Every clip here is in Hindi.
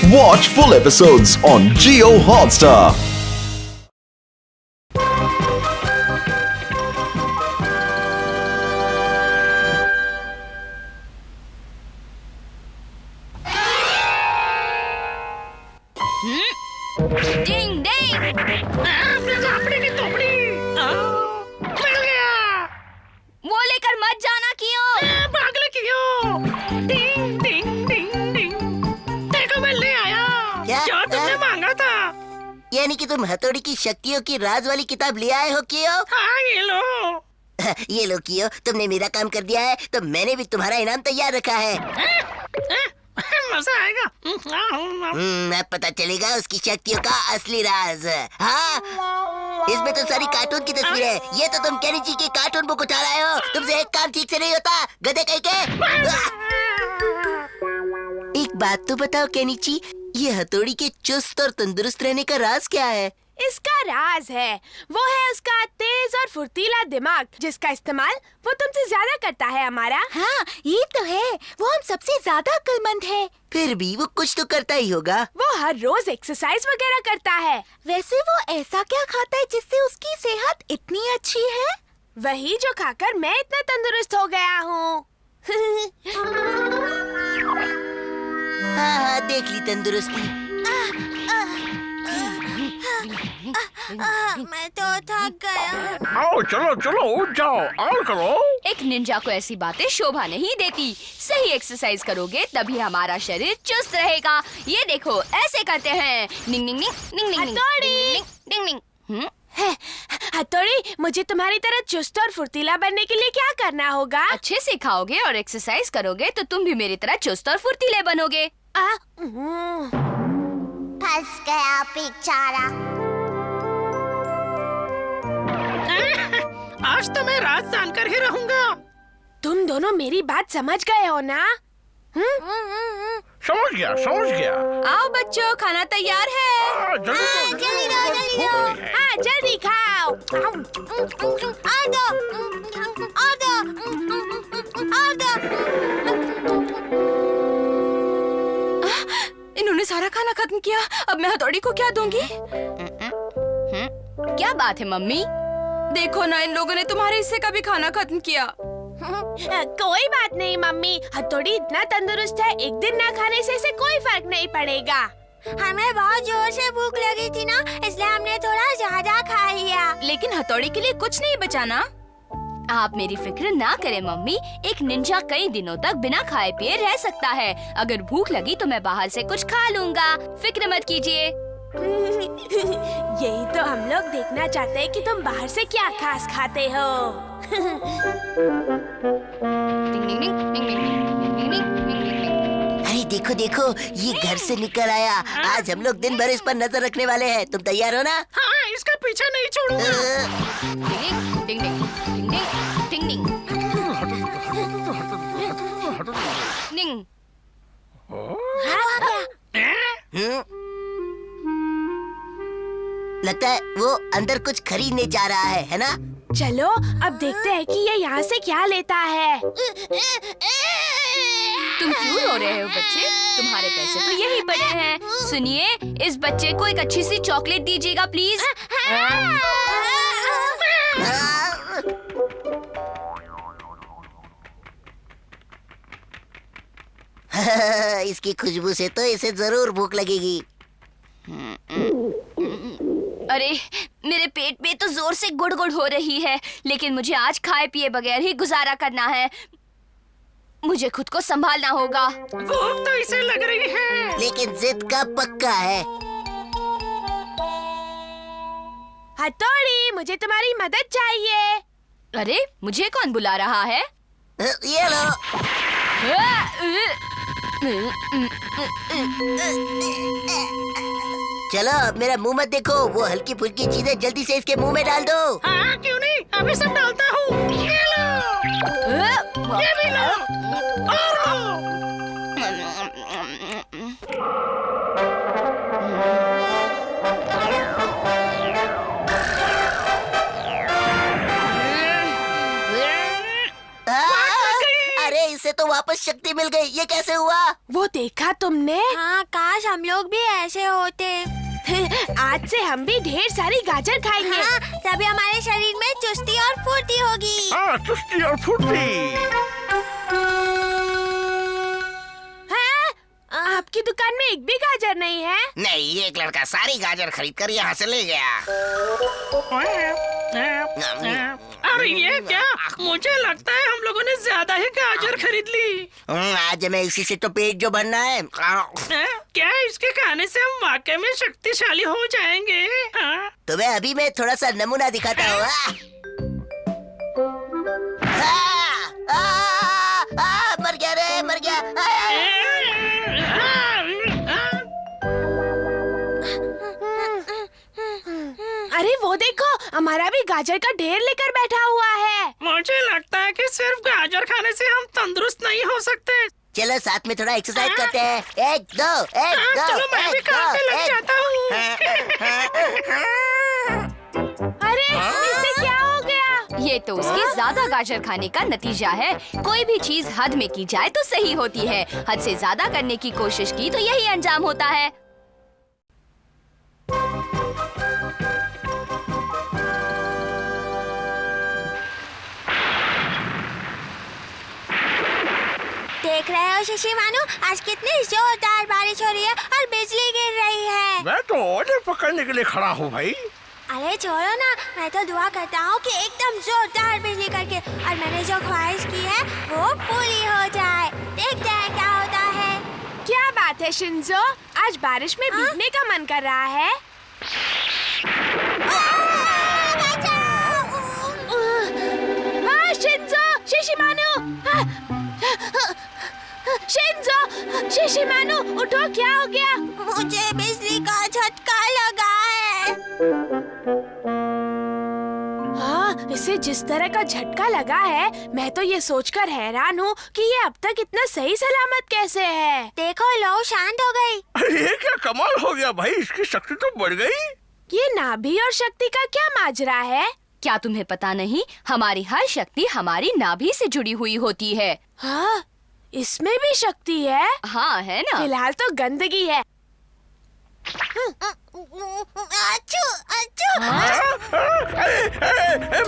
Watch full episodes on Jio Hotstar. डिंग डिंग मिल गया। वो लेकर मत जाना क्यों? पागल क्यों? डिंग डिंग डिंग डिंग। देखो मैं ले आया। क्या? जो तुमने मांगा था। यानी कि तुम हथौड़ी की शक्तियों की राज वाली किताब ले आए हो कियो? हाँ ये लो। ये लो कियो, तुमने मेरा काम कर दिया है तो मैंने भी तुम्हारा इनाम तैयार रखा है। मजा आएगा। अब पता चलेगा उसकी शक्तियों का असली राज। हाँ, इसमें तो सारी कार्टून की तस्वीर है। ये तो तुम केनिची की कार्टून बुक उठा रहे हो। तुमसे एक काम ठीक से नहीं होता, गधे कहीं के। एक बात तो बताओ केनिची, ये हथौड़ी के चुस्त और तंदुरुस्त रहने का राज क्या है? इसका राज है, वो है उसका तेज और फुर्तीला दिमाग, जिसका इस्तेमाल वो तुमसे ज्यादा करता है हमारा। हाँ, ये तो है। वो हम सबसे ज्यादा अक्लमंद है। फिर भी वो कुछ तो करता ही होगा। वो हर रोज एक्सरसाइज वगैरह करता है। वैसे वो ऐसा क्या खाता है जिससे उसकी सेहत इतनी अच्छी है? वही जो खाकर मैं इतना तंदुरुस्त हो गया हूँ। हाँ हाँ, देख ली तंदुरुस्ती। मैं तो थक गया। आओ चलो चलो उठ जाओ और करो। एक निंजा को ऐसी बातें शोभा नहीं देती। सही एक्सरसाइज करोगे तभी हमारा शरीर चुस्त रहेगा। ये देखो ऐसे करते हैं। निंग निंग निंग निंग निंग हथौड़ी! निंग निंग निंग। हथौड़ी, मुझे तुम्हारी तरह चुस्त और फुर्तीला बनने के लिए क्या करना होगा? अच्छे से खाओगे और एक्सरसाइज करोगे तो तुम भी मेरी तरह चुस्त और फुर्तीले बनोगे। फंस गया बेचारा। आज तो मैं रात जानकर ही रहूंगा। तुम दोनों मेरी बात समझ गए हो ना? समझ गया। आओ बच्चों, खाना तैयार है। जल्दी हाँ, जल्दी खाओ। इन्होंने सारा खाना खत्म किया। अब मैं हथौड़ी को क्या दूंगी? क्या बात है मम्मी? देखो ना, इन लोगों ने तुम्हारे हिस्से का भी खाना खत्म किया। कोई बात नहीं मम्मी, हथौड़ी इतना तंदुरुस्त है, एक दिन ना खाने से इसे कोई फर्क नहीं पड़ेगा। हमें बहुत जोर से भूख लगी थी ना, इसलिए हमने थोड़ा ज्यादा खा लिया। लेकिन हथौड़ी के लिए कुछ नहीं बचा ना। आप मेरी फिक्र ना करें मम्मी, एक निंजा कई दिनों तक बिना खाए पिए रह सकता है। अगर भूख लगी तो मैं बाहर से कुछ खा लूँगा, फिक्र मत कीजिए। यही तो हम लोग देखना चाहते हैं कि तुम बाहर से क्या खास खाते हो। अरे देखो देखो, ये घर से निकल आया। आज हम लोग दिन भर इस पर नजर रखने वाले हैं। तुम तैयार हो ना? हाँ, इसका पीछा नहीं छोड़ूंगा। डिंग डिंग डिंग डिंग डिंग डिंग। लगता है वो अंदर कुछ खरीदने जा रहा है ना? चलो अब देखते हैं कि ये यहाँ से क्या लेता है। तुम क्यों रो रहे हो बच्चे? तुम्हारे पैसे तो यही पड़े हैं। सुनिए, इस बच्चे को एक अच्छी सी चॉकलेट दीजिएगा प्लीज। इसकी खुशबू से तो इसे जरूर भूख लगेगी। अरे मेरे पेट में तो जोर से गुड़गुड़ हो रही है, लेकिन मुझे आज खाए पिए बगैर ही गुजारा करना है। मुझे खुद को संभालना होगा। भूख तो इसे लग रही है, लेकिन जिद का पक्का है। हथौड़ी, मुझे तुम्हारी मदद चाहिए। अरे मुझे कौन बुला रहा है? ये लो। चलो अब मेरा मुंह मत देखो, वो हल्की फुल्की चीजें जल्दी से इसके मुंह में डाल दो। हाँ क्यों नहीं, अभी सब डालता हूँ। ये लो, ये भी लो, और लो। अरे इसे तो वापस शक्ति मिल गई। ये कैसे हुआ? वो देखा तुमने? हाँ, काश हम लोग भी ऐसे होते। आज से हम भी ढेर सारी गाजर खाएंगे। हाँ, तभी हमारे शरीर में चुस्ती और फुर्ती होगी। हाँ, चुस्ती और फुर्ती। आपकी दुकान में एक भी गाजर नहीं है? नहीं, एक लड़का सारी गाजर खरीद कर यहाँ से ले गया। अरे ये क्या? मुझे लगता है हम लोगों ने ज्यादा ही गाजर खरीद ली। आज हमें इसी से तो पेट जो भरना है। क्या इसके खाने से हम वाकई में शक्तिशाली हो जाएंगे? हाँ? तुम्हें अभी मैं थोड़ा सा नमूना दिखाता हूँ। मर गया रे, मर गया। अरे वो देखो, हमारा भी गाजर का ढेर लेकर बैठा हुआ है। मुझे लगता है कि सिर्फ गाजर खाने से हम तंदुरुस्त नहीं हो सकते। चलो साथ में थोड़ा एक्सरसाइज करते हैं। 1 2 1 2 चलो मैं भी काम पे लग जाता हूँ। अरे इससे क्या हो गया? ये तो उसके ज्यादा गाजर खाने का नतीजा है। कोई भी चीज हद में की जाए तो सही होती है। हद से ज्यादा करने की कोशिश की तो यही अंजाम होता है। देख रहे हो शिशिमानु, आज कितनी जोरदार बारिश हो रही है और बिजली गिर रही है। मैं तो ऑर्डर पकड़ने के लिए खड़ा हूँ भाई। अरे छोड़ो ना, मैं तो दुआ करता हूँ कि एकदम जोरदार बिजली करके और मैंने जो ख्वाहिश की है वो पूरी हो जाए। देखते हैं क्या होता है। क्या बात है शिंजो, आज बारिश में भीगने का मन कर रहा है? शिंजो, शिशिमानु, शिंजो, शिशिमानु, उठो, क्या हो गया? मुझे बिजली का झटका लगा है। हाँ, इसे जिस तरह का झटका लगा है, मैं तो ये सोचकर हैरान हूँ कि ये अब तक इतना सही सलामत कैसे है। देखो लो, शांत हो गई। अरे ये क्या कमाल हो गया भाई, इसकी शक्ति तो बढ़ गई। ये नाभि और शक्ति का क्या माजरा है? क्या तुम्हें पता नहीं, हमारी हर शक्ति हमारी नाभि से जुड़ी हुई होती है। हाँ, इसमें भी शक्ति है। हाँ, है ना? फिलहाल तो गंदगी है। अच्छू, अच्छू।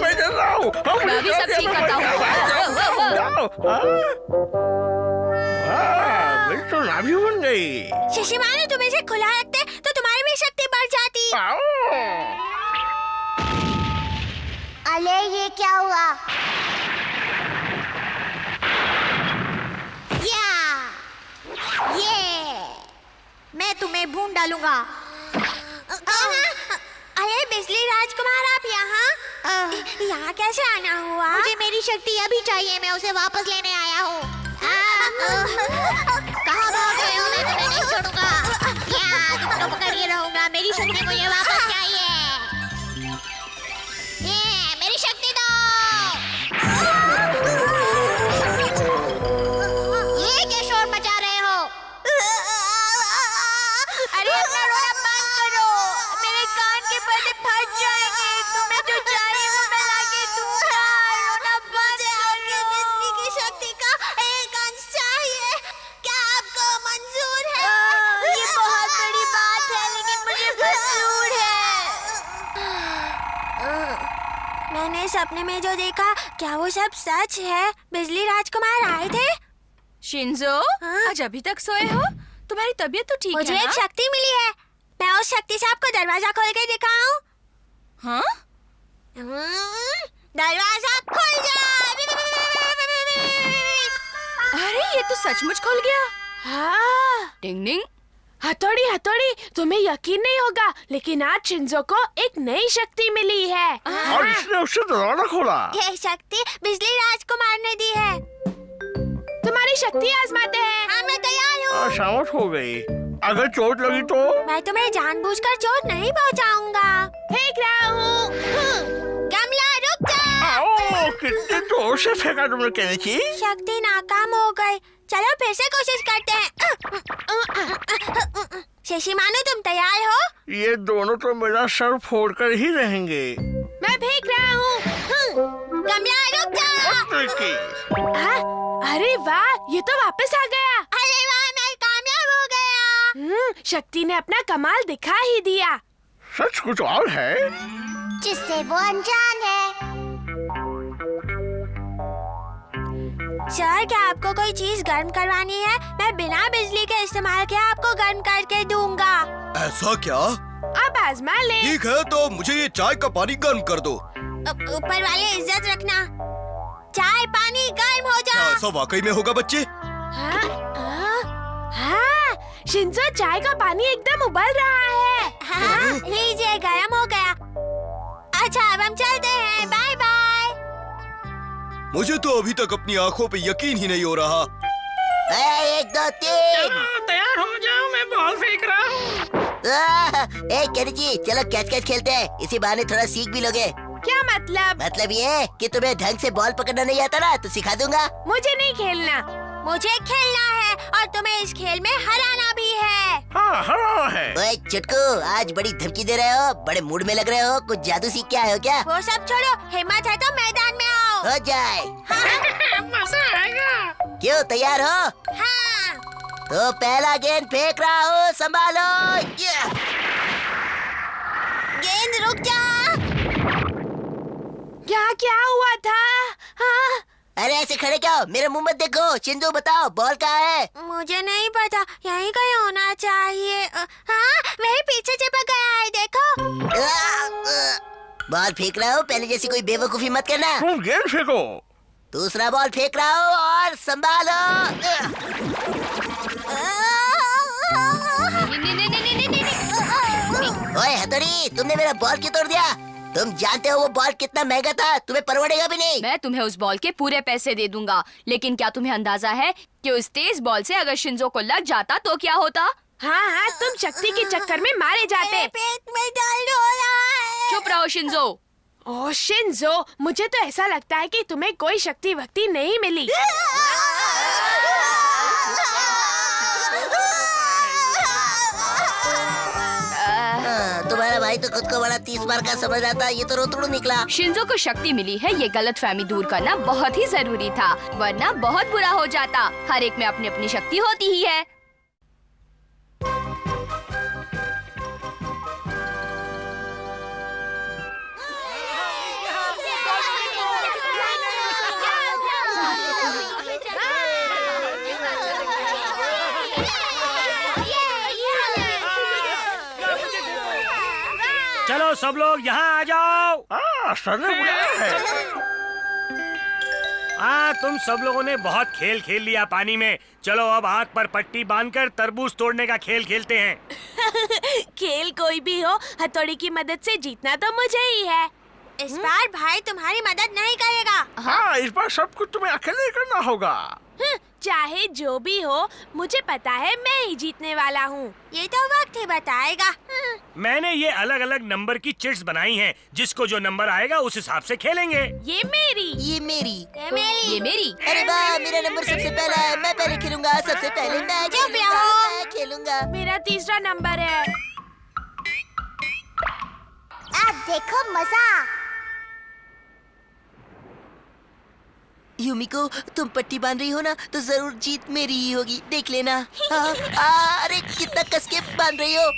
मैं चल रहा हूँ। मैं भी सब ठीक करता हूँ। मेरी तो नाभि बन गई। शिशिमानु, तुम इसे खुला रखते तो तुम्हारी भी शक्ति बढ़ जाती। अरे ये क्या हुआ? ये मैं तुम्हें भून डालूंगा। अरे बिजली राजकुमार, आप यहाँ कैसे आना हुआ? मुझे मेरी शक्ति अभी चाहिए, मैं उसे वापस लेने आया हूँ। कहाँ भाग रहे हो? मैं तुम्हें नहीं छोड़ूंगा। तुमको पकड़े रहूंगा। मेरी शक्ति मुझे वापस चाहिए। मेरी शक्ति दो। ये क्या शोर मचा रहे हो? अरे अपना रोना बंद करो, मेरे कान के पर्दे फट जाएंगे। तुम्हें जो चाहिए वो मैं लाके दूंगा। रोना बंद करो। बिजली की शक्ति का एक अंश चाहिए। क्या आपको मंजूर है? ये बहुत बड़ी बात है, लेकिन मुझे मंजूर है। मैंने सपने में जो देखा, क्या वो सब सच है? बिजली राजकुमार आए थे? शिंजो, आज अभी तक सोए हो? तुम्हारी तबीयत तो ठीक है मुझे ना? एक शक्ति मिली है। मैं उस शक्ति से आपको दरवाजा खोल के दिखाऊं? हाँ? दरवाजा खुल जा। अरे ये तो सचमुच खुल गया। हाँ। डिंग डिंग। हथौड़ी, हथौड़ी, तुम्हें यकीन नहीं होगा, लेकिन आज शिंजो को एक नई शक्ति मिली है। और इसने उससे दरवाजा खोला। ये शक्ति बिजली राजकुमार ने दी है। तुम्हारी शक्ति आजमाते हैं। हाँ, मैं तैयार हूँ। शामत हो गई। अगर चोट लगी तो? मैं तुम्हें जानबूझकर चोट नहीं पहुँचाऊंगा। फेंक रहा हूँ। गमला रुक जा। आओ, कितने जोर से फेंका तुमने केनिची? शक्ति नाकाम हो गई। चलो फिर से कोशिश करते हैं। शिशिमानु, तुम तैयार हो? ये दोनों तो मेरा सर फोड़कर ही रहेंगे। मैं फेंक रहा हूँ। गमला रुक जा। की। अरे वाह, ये तो वापस आ गया। अरे वाह, मैं कामयाब हो गया। शक्ति ने अपना कमाल दिखा ही दिया। सच कुछ और है जिससे वो अनजान है। सर, क्या आपको कोई चीज गर्म करवानी है? मैं बिना बिजली के इस्तेमाल के आपको गर्म करके दूंगा। ऐसा क्या? अब आजमा ले। ठीक है, तो मुझे ये चाय का पानी गर्म कर दो। ऊपर वाले इज्जत रखना। चाय पानी गर्म हो क्या जाओ। ऐसा वाकई में होगा बच्चे? हाँ, शिंजो, चाय का पानी एकदम उबल रहा है। हाँ, लीजिए, गर्म हो गया। अच्छा, अब हम चलते हैं। Bye bye. मुझे तो अभी तक अपनी आंखों पे यकीन ही नहीं हो रहा। 1 2 3। चलो तैयार हो जाओ, मैं बॉल फेंक रहा हूँ। केनिची, चलो कैच कैच खेलते हैं। इसी बहाने थोड़ा सीख भी लोगे। क्या मतलब? मतलब ये कि तुम्हें ढंग से बॉल पकड़ना नहीं आता ना, तो सिखा दूंगा। मुझे नहीं खेलना। मुझे खेलना है और तुम्हें इस खेल में हराना भी है। हाँ है। ओए चुटकू, आज बड़ी धमकी दे रहे हो, बड़े मूड में लग रहे हो। कुछ जादू सीख के आए हो क्या? वो सब छोड़ो, हिम्मत है तो मैदान में आओ। हो जाए। मजा आएगा। क्यों, तैयार हो? हाँ। तो पहला गेंद फेंक रहा हूँ, संभालो। गेंद रुक जा। क्या हुआ था? हाँ? अरे ऐसे खड़े क्या हो? मेरे मुंह मत देखो। शिंजो, बताओ बॉल कहाँ है? मुझे नहीं पता, यहीं कहीं होना चाहिए। हाँ, वही पीछे चिपक गया है, देखो। बॉल फेंक रहा हूँ, पहले जैसी कोई बेवकूफी मत करना। तुम गेंद फेंको। दूसरा बॉल फेंक रहा हूँ और संभालो। ओए हथौड़ी, तुमने मेरा बॉल क्यों तोड़ दिया? तुम जानते हो वो बॉल कितना महंगा था, तुम्हें परवड़ेगा भी नहीं। मैं तुम्हें उस बॉल के पूरे पैसे दे दूंगा, लेकिन क्या तुम्हें अंदाजा है कि उस तेज बॉल से अगर शिंजो को लग जाता तो क्या होता? हाँ, तुम शक्ति के चक्कर में मारे जाते। मेरे पेट में दर्द हो रहा है। चुप रहो शिंजो। ओह शिंजो, मुझे तो ऐसा लगता है कि तुम्हें कोई शक्ति वक्ति नहीं मिली। तुम्हारा भाई तो खुद को बड़ा 30 बार का समझ आता, ये तो रोतड़ू निकला। शिंजो को शक्ति मिली है, ये गलतफहमी दूर करना बहुत ही जरूरी था, वरना बहुत बुरा हो जाता। हर एक में अपनी अपनी शक्ति होती ही है। चलो सब लोग यहाँ आ जाओ। सर ने बुलाया है। हाँ, तुम सब लोगों ने बहुत खेल खेल लिया पानी में। चलो अब हाथ पर पट्टी बांधकर तरबूज तोड़ने का खेल खेलते हैं। खेल कोई भी हो, हथौड़ी की मदद से जीतना तो मुझे ही है। इस बार भाई तुम्हारी मदद नहीं करेगा। हाँ, इस बार सब कुछ तुम्हें अकेले करना होगा। चाहे जो भी हो, मुझे पता है मैं ही जीतने वाला हूँ। ये तो वक्त ही बताएगा। मैंने ये अलग अलग नंबर की चिट्स बनाई हैं, जिसको जो नंबर आएगा उस हिसाब से खेलेंगे। ये मेरी। ये मेरी। ये मेरी। अरे वाह, मेरा नंबर सबसे पहला है। मैं पहले खेलूंगा, सबसे पहले मैं चुप खेलूंगा, रहो। मैं खेलूंगा। मेरा तीसरा नंबर है। अब देखो मजा। यूमिको, तुम पट्टी बांध रही हो ना, तो जरूर जीत मेरी ही होगी, देख लेना। अरे कितना कस के बांध रही हो।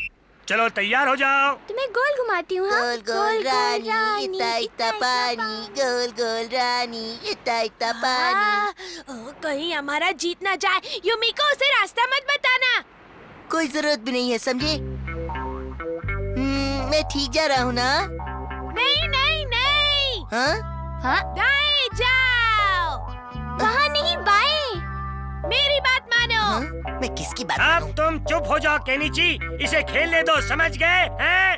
चलो तैयार हो जाओ। तुम्हें गोल घुमाती हूँ। हाँ? गोल गोल रानी, इतना इतना पानी, गोल गोल रानी, इतना इतना पानी। कहीं हमारा जीत ना जाए। यूमिको, उसे रास्ता मत बताना। कोई जरूरत भी नहीं है, समझे? मैं ठीक जा रहा हूँ ना? नहीं नहीं नहीं। हाँ? दाएं जाओ। वहाँ नहीं, बाएं। मेरी बात मानो। हाँ? मैं किसकी बात अब करूं? तुम चुप हो जाओ केनिची, इसे खेलने दो, समझ गए हैं?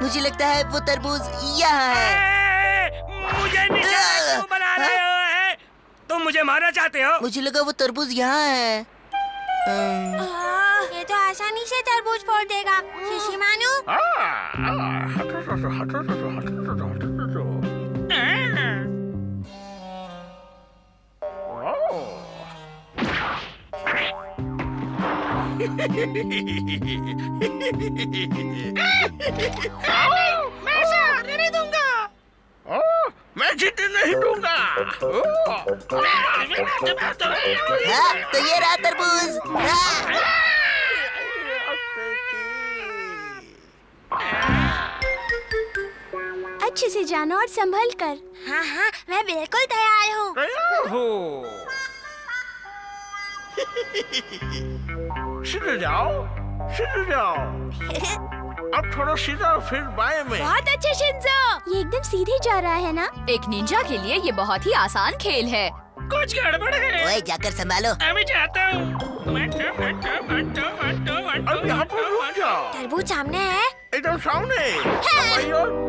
मुझे लगता है वो तरबूज यहाँ है। मुझे निशाना क्यों बना रहे हो? तुम मुझे मारना चाहते हो? मुझे लगा वो तरबूज यहाँ है। ये तो आसानी से तरबूज फोड़ देगा। शिशी मानू। मैं जीतने नहीं दूंगा। हाँ, तो ये रहा तरबूज। हाँ। अच्छे से जाना और संभल कर। हाँ हाँ, मैं बिल्कुल तैयार हूँ। तैयार हो। सीधे जाओ, सीधे जाओ। अब थोड़ा सीधा फिर बाएं में। बहुत अच्छे शिंजो। ये एकदम सीधे जा रहा है ना? एक निंजा के लिए ये बहुत ही आसान खेल है। कुछ गड़बड़ है। ओए, जाकर संभालो। अभी जाता हूँ। अब यहाँ पर रुक जाओ। तरबूज सामने है। एकदम सामने। आइयो।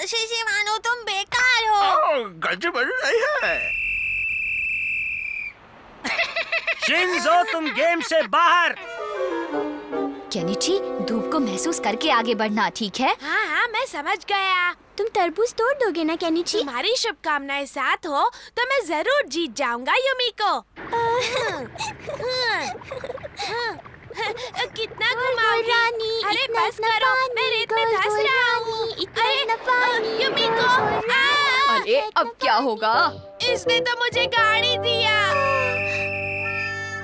शीशी मानो तुम बेकार हो। गलती बड़ी नहीं है। शिंजो, तुम गेम से बाहर। केनिची, धूप को महसूस करके आगे बढ़ना, ठीक है? हाँ हाँ, मैं समझ गया। तुम तरबूज तोड़ दोगे ना केनिची? तुम्हारी शुभकामनाएं साथ हो तो मैं जरूर जीत जाऊंगा युमिको। कितना घुमाओगी? रानी, अरे इतना बस इतना करो, पानी, मैं रेत में गोल धंस गोल रहा रानी, हूँ। इतना इतना पानी, युमिको, गोल गोल अरे अब क्या होगा? इसने तो मुझे गाड़ी दिया।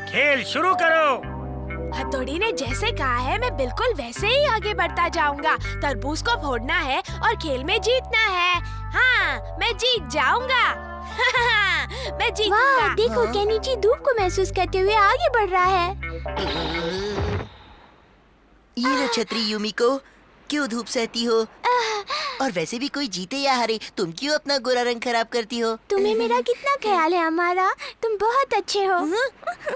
खेल शुरू करो। हथौड़ी ने जैसे कहा है मैं बिल्कुल वैसे ही आगे बढ़ता जाऊंगा। तरबूज को फोड़ना है और खेल में जीतना है। हाँ, मैं जीत जाऊंगा। मैं जीतूंगा। वाह, देखो केनिची धूप को महसूस करते हुए आगे बढ़ रहा है। ये लो छतरी युमिको, क्यों धूप सहती हो? और वैसे भी कोई जीते या हारे, तुम क्यों अपना गोरा रंग खराब करती हो? तुम्हें मेरा कितना ख्याल है अमारा, तुम बहुत अच्छे हो।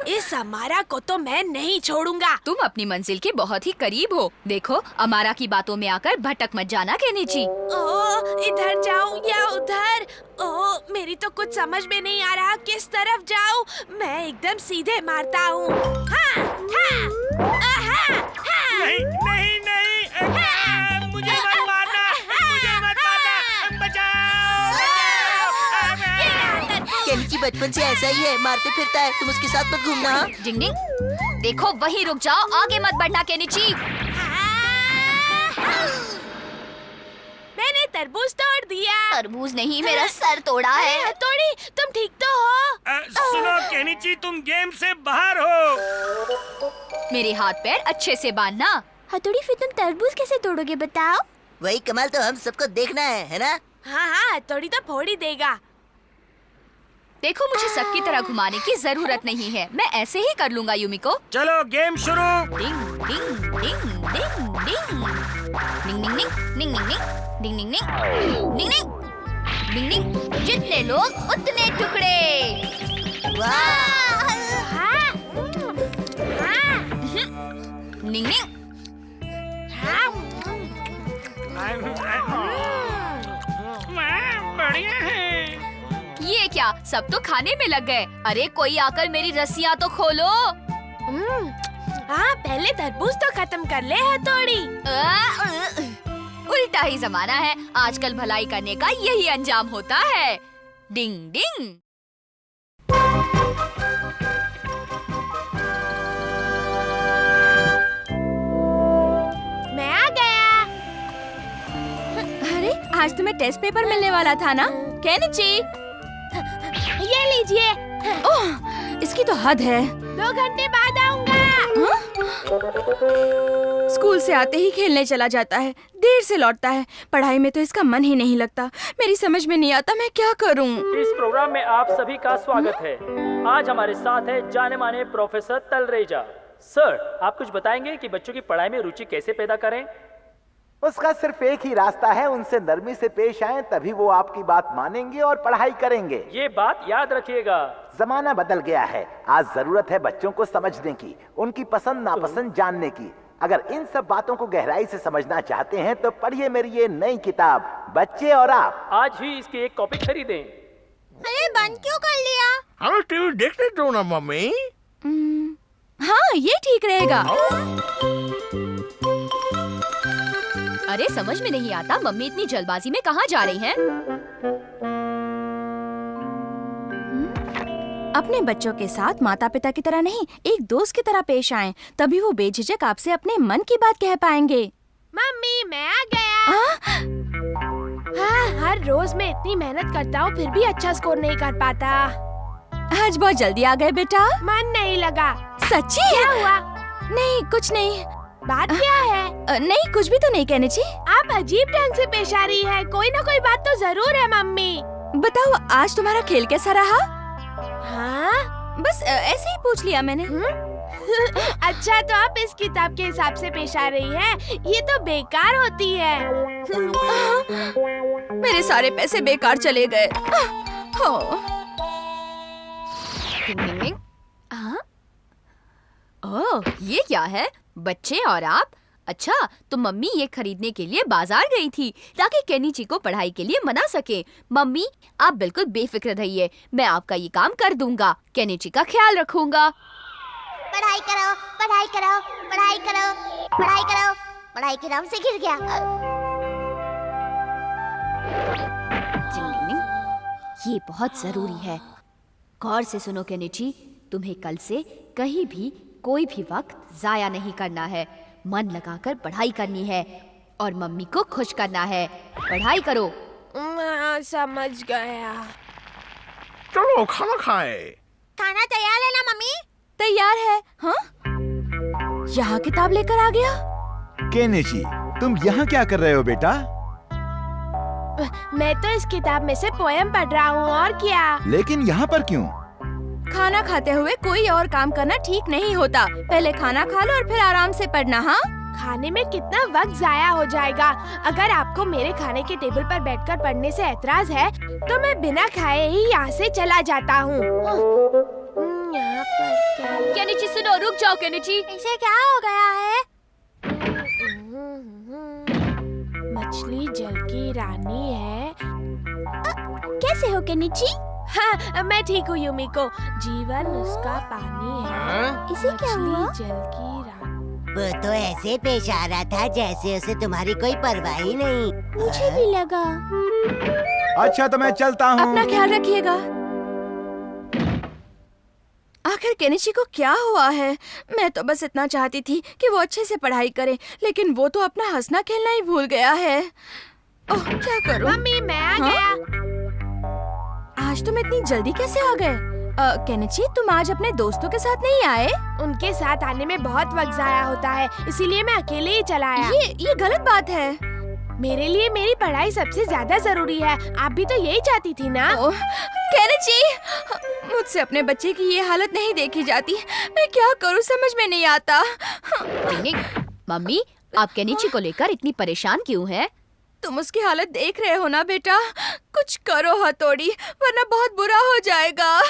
इस अमारा को तो मैं नहीं छोड़ूंगा। तुम अपनी मंजिल के बहुत ही करीब हो। देखो, अमारा की बातों में आकर भटक मत जाना केनिची। ओ, इधर जाऊं या उधर? ओ, मेरी तो कुछ समझ में नहीं आ रहा किस तरफ जाऊं। मैं एकदम सीधे मारता हूँ। हाँ, हाँ, हाँ, हाँ। नहीं नहीं नहीं, मुझे मत मारना, मुझे मत मारना, बचाओ, बचाओ। केनिची बचपन से ऐसा ही है, मारते फिरता है। तुम उसके साथ मत घूमना। हाँ? डिंग डिंग, देखो वहीं रुक जाओ, आगे मत बढ़ना केनिची। मैंने तरबूज तोड़ दिया। तरबूज नहीं, मेरा सर तोड़ा है। हथौड़ी, तुम ठीक तो हो? सुनो केनिची, तुम गेम से बाहर हो। मेरे हाथ पैर अच्छे से बांधना। हथौड़ी, फिर तुम तरबूज कैसे तोड़ोगे बताओ? वही कमाल तो हम सबको देखना है ना? हाँ हाँ, हथौड़ी तो फोड़ ही देगा। देखो, मुझे सबकी तरह घुमाने की जरूरत नहीं है, मैं ऐसे ही कर लूंगा युमिको। चलो गेम शुरू। डिंग डिंग डिंग डिंग डिंग डिंग डिंग डिंग डिंग डिंग डिंग डिंग डिंग डिंग डिंग। जितने लोग उतने टुकड़े। वाह! हाँ, हाँ, डिंग डिंग। बढ़िया है। ये क्या, सब तो खाने में लग गए। अरे कोई आकर मेरी रस्सियाँ तो खोलो। हाँ, पहले तरबूज तो खत्म कर ले हथौड़ी। उल्टा ही जमाना है, आजकल भलाई करने का यही अंजाम होता है। डिंग डिंग। मैं आ गया। अरे आज तुम्हें टेस्ट पेपर मिलने वाला था ना केनिची? ये लीजिए। ओह, इसकी तो हद है। 2 घंटे बाद आऊंगा। स्कूल से आते ही खेलने चला जाता है, देर से लौटता है। पढ़ाई में तो इसका मन ही नहीं लगता। मेरी समझ में नहीं आता मैं क्या करूं। इस प्रोग्राम में आप सभी का स्वागत है। आज हमारे साथ है जाने माने प्रोफेसर तलरेजा। सर, आप कुछ बताएंगे कि बच्चों की पढ़ाई में रुचि कैसे पैदा करें? उसका सिर्फ एक ही रास्ता है, उनसे नरमी से पेश आएं, तभी वो आपकी बात मानेंगे और पढ़ाई करेंगे। ये बात याद रखिएगा। जमाना बदल गया है, आज जरूरत है बच्चों को समझने की, उनकी पसंद नापसंद जानने की। अगर इन सब बातों को गहराई से समझना चाहते हैं तो पढ़िए मेरी ये नई किताब बच्चे और आप। आज ही इसकी एक कॉपी खरीदें। अरे बंद क्यों कर लिया? हमें टीवी देखने दो ना मम्मी। हाँ, ये ठीक रहेगा। अरे समझ में नहीं आता, मम्मी इतनी जल्दबाजी में कहाँ जा रही हैं? अपने बच्चों के साथ माता पिता की तरह नहीं, एक दोस्त की तरह पेश आएं, तभी वो बेझिझक आपसे अपने मन की बात कह पाएंगे। मम्मी मैं आ गया। हाँ, हर रोज मैं इतनी मेहनत करता हूँ फिर भी अच्छा स्कोर नहीं कर पाता। आज बहुत जल्दी आ गए बेटा। मन नहीं लगा। सच्ची? क्या हुआ? नहीं कुछ नहीं। बात क्या है? नहीं कुछ भी तो नहीं कहने जी। आप अजीब ढंग से पेश आ रही है, कोई ना कोई बात तो जरूर है मम्मी। बताओ आज तुम्हारा खेल कैसा रहा? हाँ? बस ऐसे ही पूछ लिया मैंने। अच्छा तो आप इस किताब के हिसाब से पेश आ रही है, ये तो बेकार होती है। मेरे सारे पैसे बेकार चले गए। ओह, ये क्या है? बच्चे और आप? अच्छा, तो मम्मी ये खरीदने के लिए बाजार गई थी ताकि केनिची को पढ़ाई के लिए मना सके। मम्मी, आप बिल्कुल बेफिक्र रहिए, मैं आपका ये काम कर दूंगा। केनिची का ख्याल रखूंगा। पढ़ाई करो, पढ़ाई करो, पढ़ाई करो, पढ़ाई करो। पढ़ाई के नाम से गिर गया। ये बहुत जरूरी है। गौर से सुनो केनिची, तुम्हें कल से कहीं भी कोई भी वक्त जाया नहीं करना है। मन लगाकर पढ़ाई करनी है और मम्मी को खुश करना है। पढ़ाई करो। समझ गया। चलो खाना खाए। खाना तैयार है ना मम्मी? तैयार है। हाँ? यहाँ किताब लेकर आ गया? केनिची, तुम यहाँ क्या कर रहे हो बेटा? मैं तो इस किताब में से पोयम पढ़ रहा हूँ, और क्या। लेकिन यहाँ पर क्यों? खाना खाते हुए कोई और काम करना ठीक नहीं होता। पहले खाना खा लो और फिर आराम से पढ़ना। हाँ? खाने में कितना वक्त जाया हो जाएगा। अगर आपको मेरे खाने के टेबल पर बैठकर पढ़ने से ऐतराज है तो मैं बिना खाए ही यहाँ से चला जाता हूँ। यहाँ पर केनिची सुनो, रुक जाओ केनिची। इसे क्या हो गया है? मछली जल की रानी है। कैसे हो केनिची? हाँ, मैं ठीक हूँ यूमिको। जीवन उसका पानी है। इसे क्या हुआ? मछली जल की रानी। वो तो ऐसे पेश आ रहा था जैसे उसे तुम्हारी कोई परवाह ही नहीं। मुझे भी लगा। अच्छा तो मैं चलता हूँ। अपना ख्याल रखिएगा। आखिर केनिची को क्या हुआ है? मैं तो बस इतना चाहती थी कि वो अच्छे से पढ़ाई करे, लेकिन वो तो अपना हंसना खेलना ही भूल गया है। ओह, क्या करूं? मम्मी मैं आ गया। आज तुम इतनी जल्दी कैसे आ गए? केनिची, तुम आज अपने दोस्तों के साथ नहीं आए? उनके साथ आने में बहुत वक्त जाया होता है, इसीलिए मैं अकेले ही चला आया। ये गलत बात है। मेरे लिए मेरी पढ़ाई सबसे ज्यादा जरूरी है। आप भी तो यही चाहती थी ना? केनिची, मुझसे अपने बच्चे की ये हालत नहीं देखी जाती। मैं क्या करूं समझ में नहीं आता। मम्मी, आप केनिची को लेकर इतनी परेशान क्यों हैं? तुम उसकी हालत देख रहे हो ना बेटा। कुछ करो हथौड़ी, वरना बहुत बुरा हो जाएगा।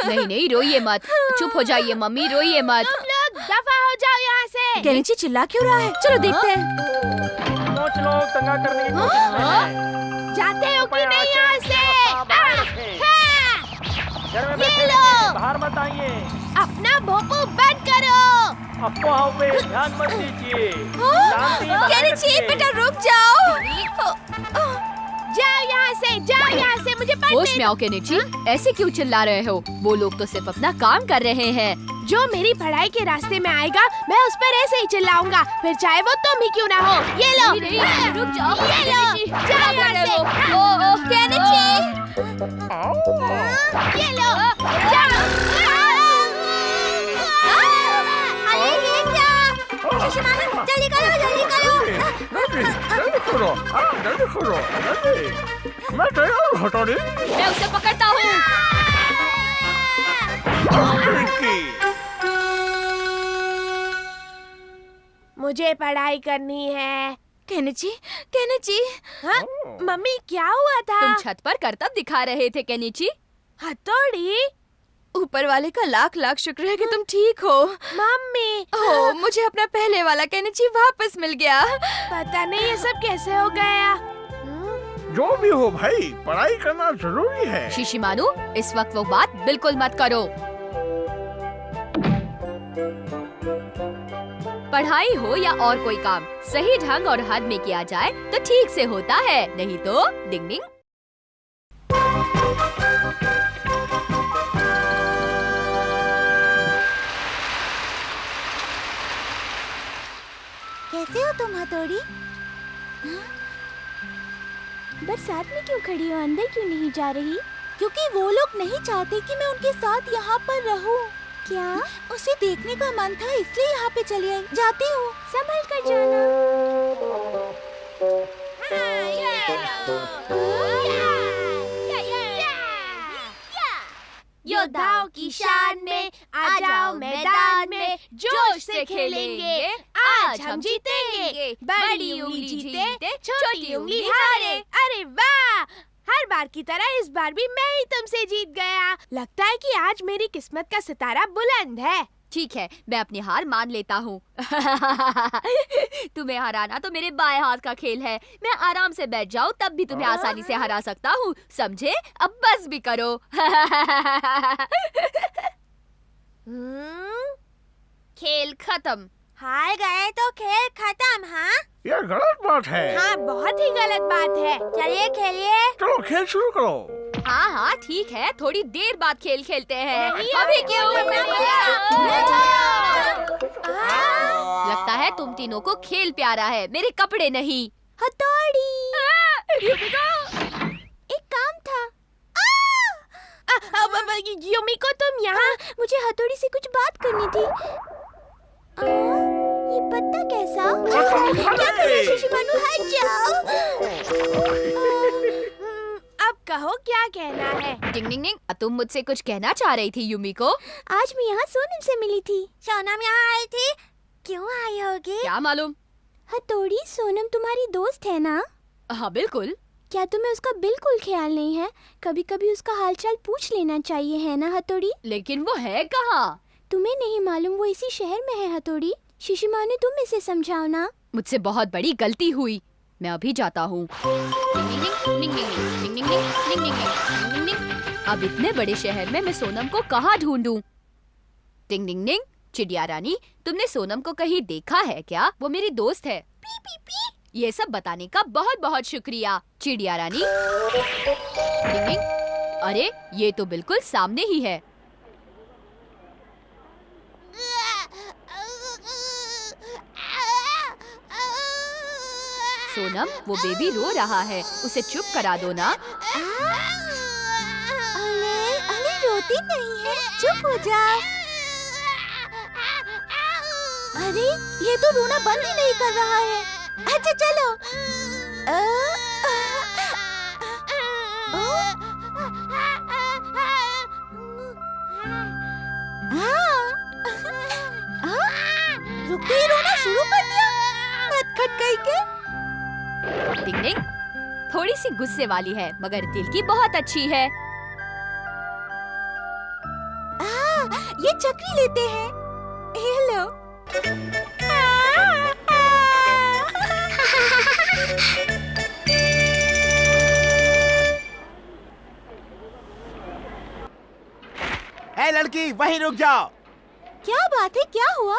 नहीं नहीं, रोइए मत। चुप हो जाइए मम्मी, रोइए मत। तुम लोग दफा हो जाओ यहाँ से। केनिची चिल्ला क्यों रहा है? चलो देखते हैं। कुछ लोग दंगा करने की कोशिश में हैं। जाते हो कि नहीं यहाँ से? घर में ये बैठे लो। रहिए, बाहर मत आइए। अपना भोपू बंद करो। अफवाहों पे ध्यान मत दीजिए। केनिची बेटा रुक जाओ। जाओ यहाँ से, मुझे पढ़ने होश में आओ केनिची, ऐसे क्यों चिल्ला रहे हो? वो लोग तो सिर्फ अपना काम कर रहे हैं। जो मेरी पढ़ाई के रास्ते में आएगा मैं उस पर ऐसे ही चिल्लाऊंगा, फिर चाहे वो तुम ही क्यों ना हो। ये लो। नहीं, रुक जाओ। ये लो, जाओ यहाँ से। केनिची, ये लो, जाओ। अरे ये क्या? शिशिमारू, जल्दी करो, जल्दी करो। जल्दी करो, जल्दी। मैं तैयार हूँ हथौड़ी। मैं उसे पकड़ता हूँ। मुझे पढ़ाई करनी है। Kenichi, Kenichi. हाँ? मम्मी क्या हुआ था? तुम छत पर करतब दिखा रहे थे केनिची। हथौड़ी? ऊपर वाले का लाख लाख शुक्र है कि तुम ठीक हो। मम्मी, ओह, मुझे अपना पहले वाला केनिची वापस मिल गया। पता नहीं ये सब कैसे हो गया। जो भी हो भाई, पढ़ाई करना जरूरी है। शिशिमारू, इस वक्त वो बात बिल्कुल मत करो। पढ़ाई हो या और कोई काम, सही ढंग और हद में किया जाए तो ठीक से होता है, नहीं तो डिंग डिंग। कैसे हो तुम हथौड़ी? बरसात में क्यों खड़ी हो, अंदर क्यों नहीं जा रही? क्योंकि वो लोग नहीं चाहते कि मैं उनके साथ यहाँ पर रहूं। क्या? उसे देखने का मन था इसलिए यहाँ पे चली आई। जाती हूँ, संभल कर जाना। योद्धाओं की शान में आ जाओ मैदान में, जोश से खेलेंगे आज हम जीतेंगे। बड़ी उंगली जीते, छोटी उंगली हारे। अरे वाह, हर बार की तरह इस बार भी मैं ही तुमसे जीत गया। लगता है कि आज मेरी किस्मत का सितारा बुलंद है। ठीक है, मैं अपनी हार मान लेता हूँ। तुम्हें हराना तो मेरे बाएं हाथ का खेल है। मैं आराम से बैठ जाऊँ तब भी तुम्हें आसानी से हरा सकता हूँ, समझे? अब बस भी करो। खेल खत्म। हार गए तो खेल खत्म। हाँ ये गलत बात है। हाँ, बहुत ही गलत बात है। चलिए खेलिए। चलो खेल शुरू करो। हाँ हाँ ठीक है, थोड़ी देर बाद खेल खेलते हैं। अभी क्यों? लगता है तुम तीनों को खेल प्यारा है, मेरे कपड़े नहीं। हथौड़ी। एक काम था। युमिको तुम यहाँ? मुझे हथौड़ी से कुछ बात करनी थी। ये पत्ता कैसा? क्या कर रहे शिशिमानु, हट जाओ। अब कहो क्या कहना है? डिंग डिंग डिंग, तुम मुझसे कुछ कहना चाह रही थी युमिको? आज मैं यहाँ सोनम से मिली थी। सोनम यहाँ आई थी? क्यों आई होगी? क्या मालूम। हथौड़ी, सोनम तुम्हारी दोस्त है ना? हाँ बिल्कुल। क्या तुम्हें उसका बिल्कुल ख्याल नहीं है? कभी कभी उसका हालचाल पूछ लेना चाहिए, है ना हथौड़ी? लेकिन वो है कहाँ? तुम्हें नहीं मालूम वो इसी शहर में है हथौड़ी। शिशिमानु, तुम इसे समझाओ ना। मुझसे बहुत बड़ी गलती हुई, मैं अभी जाता हूँ। अब इतने बड़े शहर में मैं सोनम को कहाँ ढूंढूं? टिंग टिंग टिंग, चिड़िया रानी, तुमने सोनम को कहीं देखा है क्या? वो मेरी दोस्त है। P P P. ये सब बताने का बहुत बहुत शुक्रिया चिड़िया रानी। टिंग टिंग, अरे ये तो बिल्कुल सामने ही है। सोनम, वो बेबी रो रहा है, उसे चुप करा दो ना। अरे रोती नहीं है, चुप हो जाओ। अरे ये तो रोना बंद ही नहीं कर रहा है। अच्छा चलो। रुक गई, रोना शुरू कर दिया। नटखट गई के। टिंग टिंग, थोड़ी सी गुस्से वाली है मगर दिल की बहुत अच्छी है। ये चक्री लेते हैं। हेलो। ए लड़की, वहीं रुक जाओ। क्या बात है, क्या हुआ?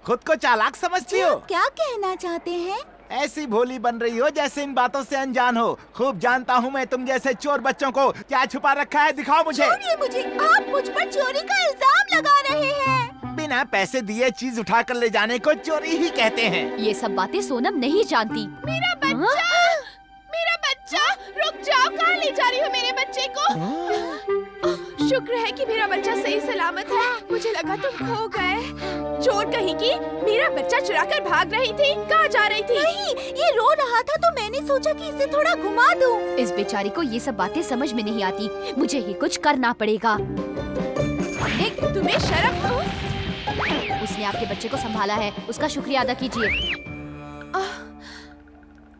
खुद को चालाक समझती हो? क्या कहना चाहते हैं? ऐसी भोली बन रही हो जैसे इन बातों से अनजान हो। खूब जानता हूँ मैं तुम जैसे चोर बच्चों को। क्या छुपा रखा है, दिखाओ मुझे। छोड़िए मुझे, आप मुझ पर चोरी का इल्जाम लगा रहे हैं। बिना पैसे दिए चीज उठा कर ले जाने को चोरी ही कहते हैं। ये सब बातें सोनम नहीं जानती। मेरा बच्चा, मेरा बच्चा, रुक जाओ, कहाँ ले जा रही हो मेरे बच्चे को? शुक्र है कि मेरा बच्चा सही सलामत है। मुझे लगा तुम खो गए। चोर कहीं की, मेरा बच्चा चुरा कर भाग रही थी। कहाँ जा रही थी? नहीं, ये रो रहा था तो मैंने सोचा कि इसे थोड़ा घुमा दूं। इस बेचारी को ये सब बातें समझ में नहीं आती, मुझे ही कुछ करना पड़ेगा। तुम्हें शर्म हो? उसने आपके बच्चे को संभाला है, उसका शुक्रिया अदा कीजिए।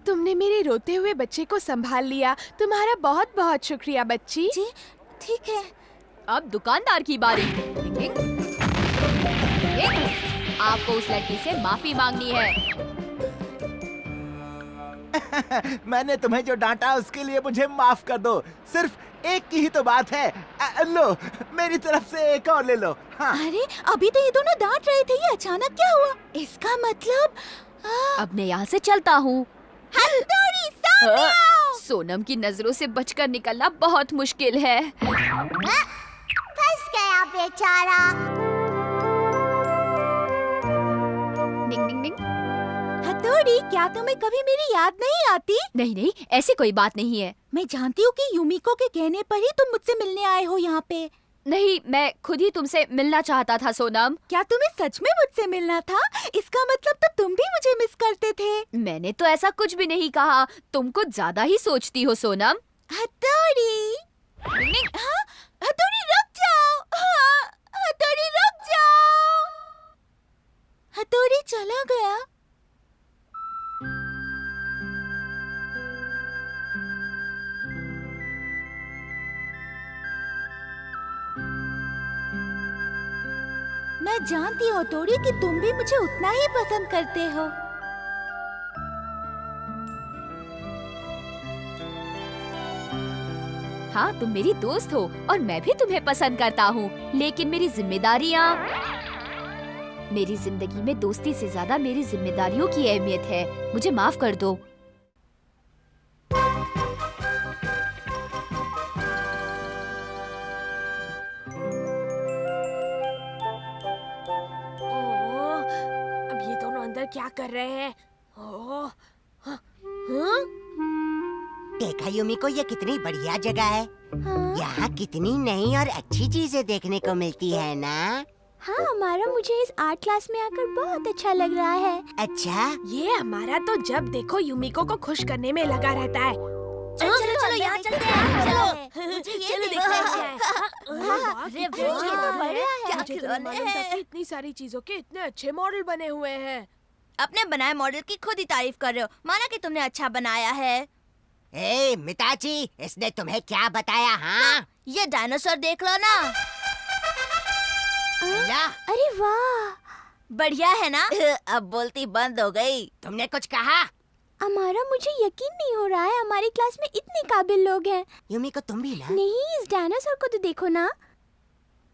तुमने मेरे रोते हुए बच्चे को संभाल लिया, तुम्हारा बहुत बहुत शुक्रिया बच्ची। जी ठीक है। अब दुकानदार की बारी। आपको उस लड़की से माफी मांगनी है। मैंने तुम्हें जो डांटा उसके लिए मुझे माफ कर दो। सिर्फ एक की ही तो बात है। लो, मेरी तरफ से एक और ले लो। हाँ। अरे अभी तो ये दोनों डांट रहे थे, ये अचानक क्या हुआ? इसका मतलब अब मैं यहाँ से चलता हूँ। हथौड़ी, सामने आओ। सोनम की नजरों से बचकर निकलना बहुत मुश्किल है। फंस गया बेचारा। डिंग डिंग डिंग। हथौड़ी, क्या तुम्हें कभी मेरी याद नहीं आती? नहीं नहीं, ऐसी कोई बात नहीं है। मैं जानती हूँ कि यूमिको के कहने पर ही तुम मुझसे मिलने आए हो यहाँ पे। नहीं, मैं खुद ही तुमसे मिलना चाहता था सोनम। क्या तुम्हें सच में मुझसे मिलना था? इसका मतलब तो तुम भी मुझे मिस करते थे। मैंने तो ऐसा कुछ भी नहीं कहा। तुम कुछ ज्यादा ही सोचती हो सोनम। हथौड़ी, हाँ, हथौड़ी रुक जाओ। हाँ, हथौड़ी रुक जाओ। हथौड़ी चला गया। मैं जानती हूँ हथौड़ी कि तुम भी मुझे उतना ही पसंद करते हो। हाँ, तुम मेरी दोस्त हो और मैं भी तुम्हें पसंद करता हूँ, लेकिन मेरी जिम्मेदारियाँ, मेरी जिंदगी में दोस्ती से ज्यादा मेरी जिम्मेदारियों की अहमियत है। मुझे माफ कर दो। अब ये दोनों अंदर क्या कर रहे हैं? ओह, हाँ? देखा यूमिको, ये कितनी बढ़िया जगह है। यहाँ कितनी नई और अच्छी चीजें देखने को मिलती है ना। हाँ हमारा, मुझे इस आर्ट क्लास में आकर बहुत अच्छा लग रहा है। अच्छा, ये हमारा तो जब देखो यूमिको को खुश करने में लगा रहता है। चलो चलो यहाँ चलते हैं। चलो मुझे ये दिखना है। इतनी सारी चीजों के इतने अच्छे मॉडल बने हुए हैं। अपने बनाए मॉडल की खुद ही तारीफ कर रहे हो, माना कि तुमने अच्छा बनाया है। ए मिताची, इसने तुम्हें क्या बताया? हाँ, ये डायनासोर देख लो ना। अरे वाह, बढ़िया है ना? अब बोलती बंद हो गई। तुमने कुछ कहा? हमारा, मुझे यकीन नहीं हो रहा है हमारी क्लास में इतने काबिल लोग हैं। यूमिको, तुम भी ना? नहीं, इस डायनासोर को तो देखो ना।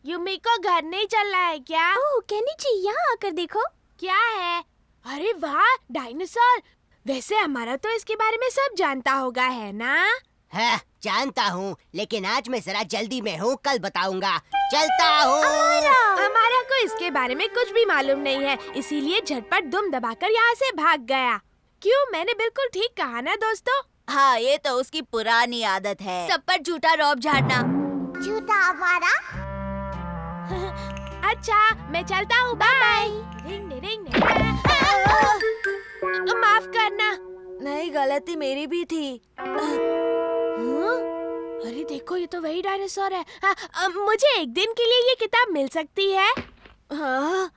यूमिको घर नहीं चल रहा है क्या? ओह केनिची, यहाँ आकर देखो। क्या है? अरे वाह, डायनासोर। वैसे हमारा तो इसके बारे में सब जानता होगा, है ना? हाँ, जानता हूँ, लेकिन आज मैं जरा जल्दी में हूँ, कल बताऊंगा। चलता हूँ। हमारा को इसके बारे में कुछ भी मालूम नहीं है, इसीलिए झटपट दुम दबाकर यहाँ से भाग गया। क्यों, मैंने बिल्कुल ठीक कहा ना दोस्तों? हाँ, ये तो उसकी पुरानी आदत है, सब पर झूठा रौब झाड़ना। झूठा हमारा? अच्छा, मैं चलता हूँ, बाय बाय। Ring ring. माफ करना। नहीं, गलती मेरी भी थी। अरे देखो, ये तो वही डायनासोर है। मुझे एक दिन के लिए ये किताब मिल सकती है? हाँ?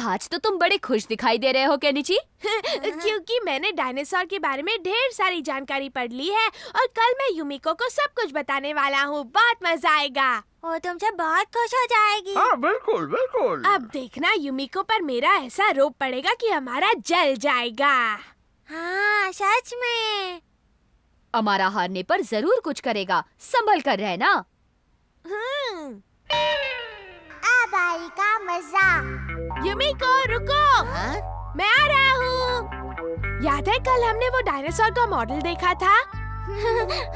आज तो तुम बड़े खुश दिखाई दे रहे हो केनिची। क्योंकि मैंने डायनासोर के बारे में ढेर सारी जानकारी पढ़ ली है और कल मैं यूमिको को सब कुछ बताने वाला हूँ। बहुत मजा आएगा। वो तुमसे बहुत खुश हो जाएगी। हाँ बिल्कुल बिल्कुल। अब देखना, यूमिको पर मेरा ऐसा रोब पड़ेगा कि हमारा जल जाएगा। हाँ सच में। हमारा हारने पर जरूर कुछ करेगा, संभल कर रहना। अब आएगा मजा। यूमिको रुको। मैं आ रहा हूँ। याद है कल हमने वो डायनासोर का मॉडल देखा था?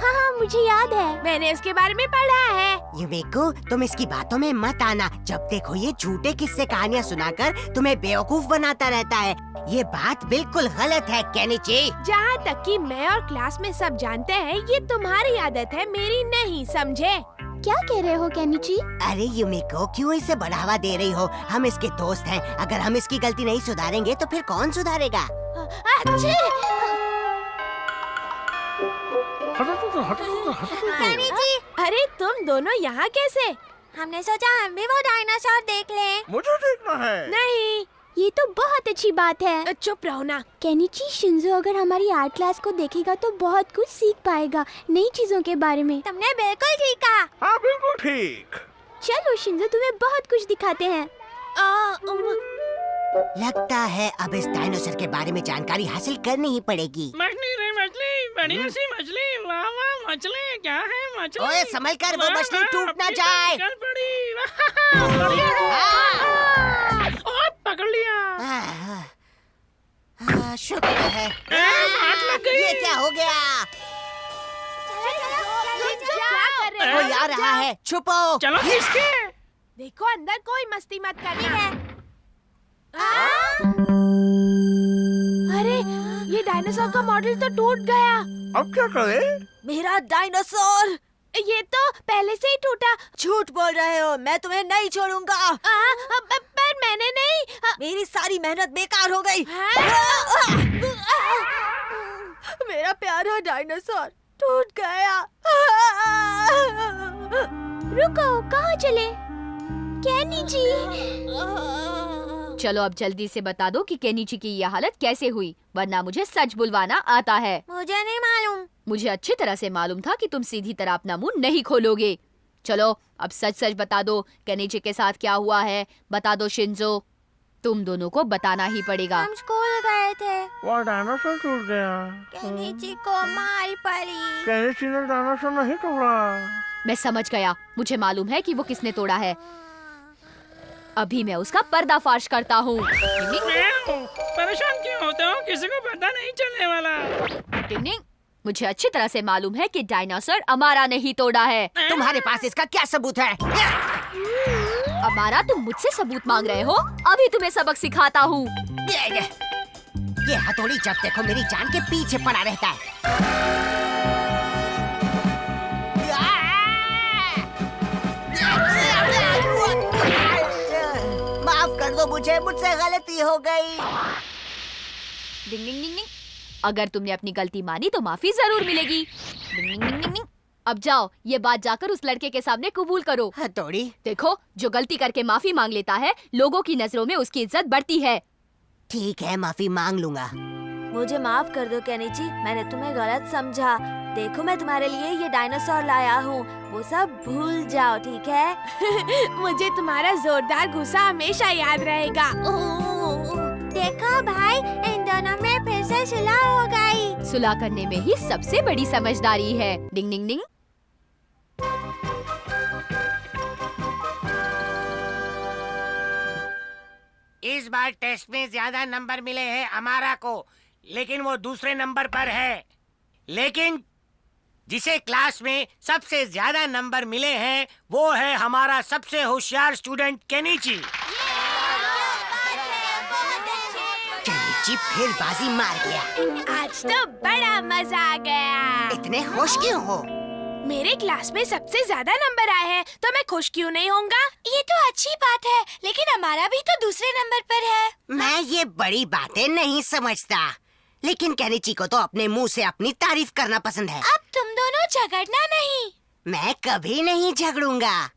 हाँ, मुझे याद है, मैंने उसके बारे में पढ़ा है। यूमिको, तुम इसकी बातों में मत आना। जब देखो ये झूठे किस्से कहानियाँ सुनाकर तुम्हें बेवकूफ बनाता रहता है। ये बात बिल्कुल गलत है केनिची। जहाँ तक कि मैं और क्लास में सब जानते हैं, ये तुम्हारी आदत है, मेरी नहीं, समझे? क्या कह रहे हो केनिची? अरे यूमिको, क्यों इसे बढ़ावा दे रही हो? हम इसके दोस्त हैं। अगर हम इसकी गलती नहीं सुधारेंगे तो फिर कौन सुधारेगा? केनिची, अरे तुम दोनों यहाँ कैसे? हमने सोचा हम भी वो डायनासोर देख लें। मुझे देखना है। नहीं, ये तो बहुत अच्छी बात है। चुप रहो ना। केनिची, शिंजो अगर हमारी आर्ट क्लास को देखेगा तो बहुत कुछ सीख पाएगा नई चीजों के बारे में। तुमने बिल्कुल ठीक कहा। हाँ बिल्कुल ठीक। चलो शिंजो, तुम्हें बहुत कुछ दिखाते हैं। लगता है अब इस डायनासोर के बारे में जानकारी हासिल करनी ही पड़ेगी। मछली रे मछली, बढ़िया सी मछली। वाह वाह, मछली क्या है मछली? ओए संभल कर, वो मछली टूट ना जाए। निकल पड़ी। बढ़िया है। और पकड़ लिया। शुक्र है। हाथ लग गई। ये क्या हो गया? क्या कर वो आ रहा है, छुपो। चलो किसके? देखो अंदर कोई मस्ती मत करना। अरे ये डायनासोर का मॉडल तो टूट गया। अब क्या करे? मेरा डायनासोर ये तो पहले से ही टूटा। झूठ बोल रहे हो, मैं तुम्हें नहीं छोड़ूंगा। पर मैंने नहीं। मेरी सारी मेहनत बेकार हो गई। मेरा प्यारा डायनासोर टूट गया। रुको, कहाँ चले? केनी जी। चलो अब जल्दी से बता दो कि केनिची की यह हालत कैसे हुई, वरना मुझे सच बुलवाना आता है। मुझे नहीं मालूम। मुझे अच्छी तरह से मालूम था कि तुम सीधी तरह अपना मुंह नहीं खोलोगे। चलो अब सच सच बता दो, केनिची के साथ क्या हुआ है? बता दो शिंजो, तुम दोनों को बताना ही पड़ेगा। हम स्कूल गए थे। वो डायनासोर टूट गया। केनिची को मार पड़ी। केनिची ने डायनासोर नहीं तोड़ा। मैं समझ गया, मुझे मालूम है कि वो किसने तोड़ा है। अभी मैं उसका पर्दाफाश करता हूँ। परेशान क्यों होते हो? किसी को पता नहीं चलने वाला। मुझे अच्छी तरह से मालूम है कि डायनासोर अमारा नहीं तोड़ा है। तुम्हारे पास इसका क्या सबूत है? अमारा, तुम मुझसे सबूत मांग रहे हो? अभी तुम्हें सबक सिखाता हूँ। ये हथौड़ी जब देखो मेरी जान के पीछे पड़ा रहता है। माफ कर दो मुझसे गलती हो गई। डिंग डिंग डिंग डिंग। अगर तुमने अपनी गलती मानी तो माफी जरूर मिलेगी। डिंग डिंग डिंग डिंग। अब जाओ, ये बात जाकर उस लड़के के सामने कबूल करो। हथौड़ी? देखो, जो गलती करके माफी मांग लेता है, लोगों की नजरों में उसकी इज्जत बढ़ती है। ठीक है, माफी मांग लूंगा। मुझे माफ कर दो केनिची, मैंने तुम्हें गलत समझा। देखो मैं तुम्हारे लिए ये डायनासोर लाया हूँ, वो सब भूल जाओ, ठीक है? मुझे तुम्हारा जोरदार गुस्सा हमेशा याद रहेगा। देखो भाई, इन दोनों में फिर से सुलह हो गई। सुलह करने में ही सबसे बड़ी समझदारी है। डिंग डिंग डिंग। इस बार टेस्ट में ज्यादा नंबर मिले हैं अमारा को, लेकिन वो दूसरे नंबर पर है। लेकिन जिसे क्लास में सबसे ज्यादा नंबर मिले हैं वो है हमारा सबसे होशियार स्टूडेंट केनिची। केनिची फिर बाजी मार गया। आज तो बड़ा मजा आ गया। इतने खुश क्यों हो? मेरे क्लास में सबसे ज्यादा नंबर आए हैं, तो मैं खुश क्यों नहीं होऊंगा? ये तो अच्छी बात है, लेकिन हमारा भी तो दूसरे नंबर पर है। मैं ये बड़ी बातें नहीं समझता, लेकिन केनिची को तो अपने मुंह से अपनी तारीफ करना पसंद है। अब तुम दोनों झगड़ना नहीं। मैं कभी नहीं झगड़ूंगा।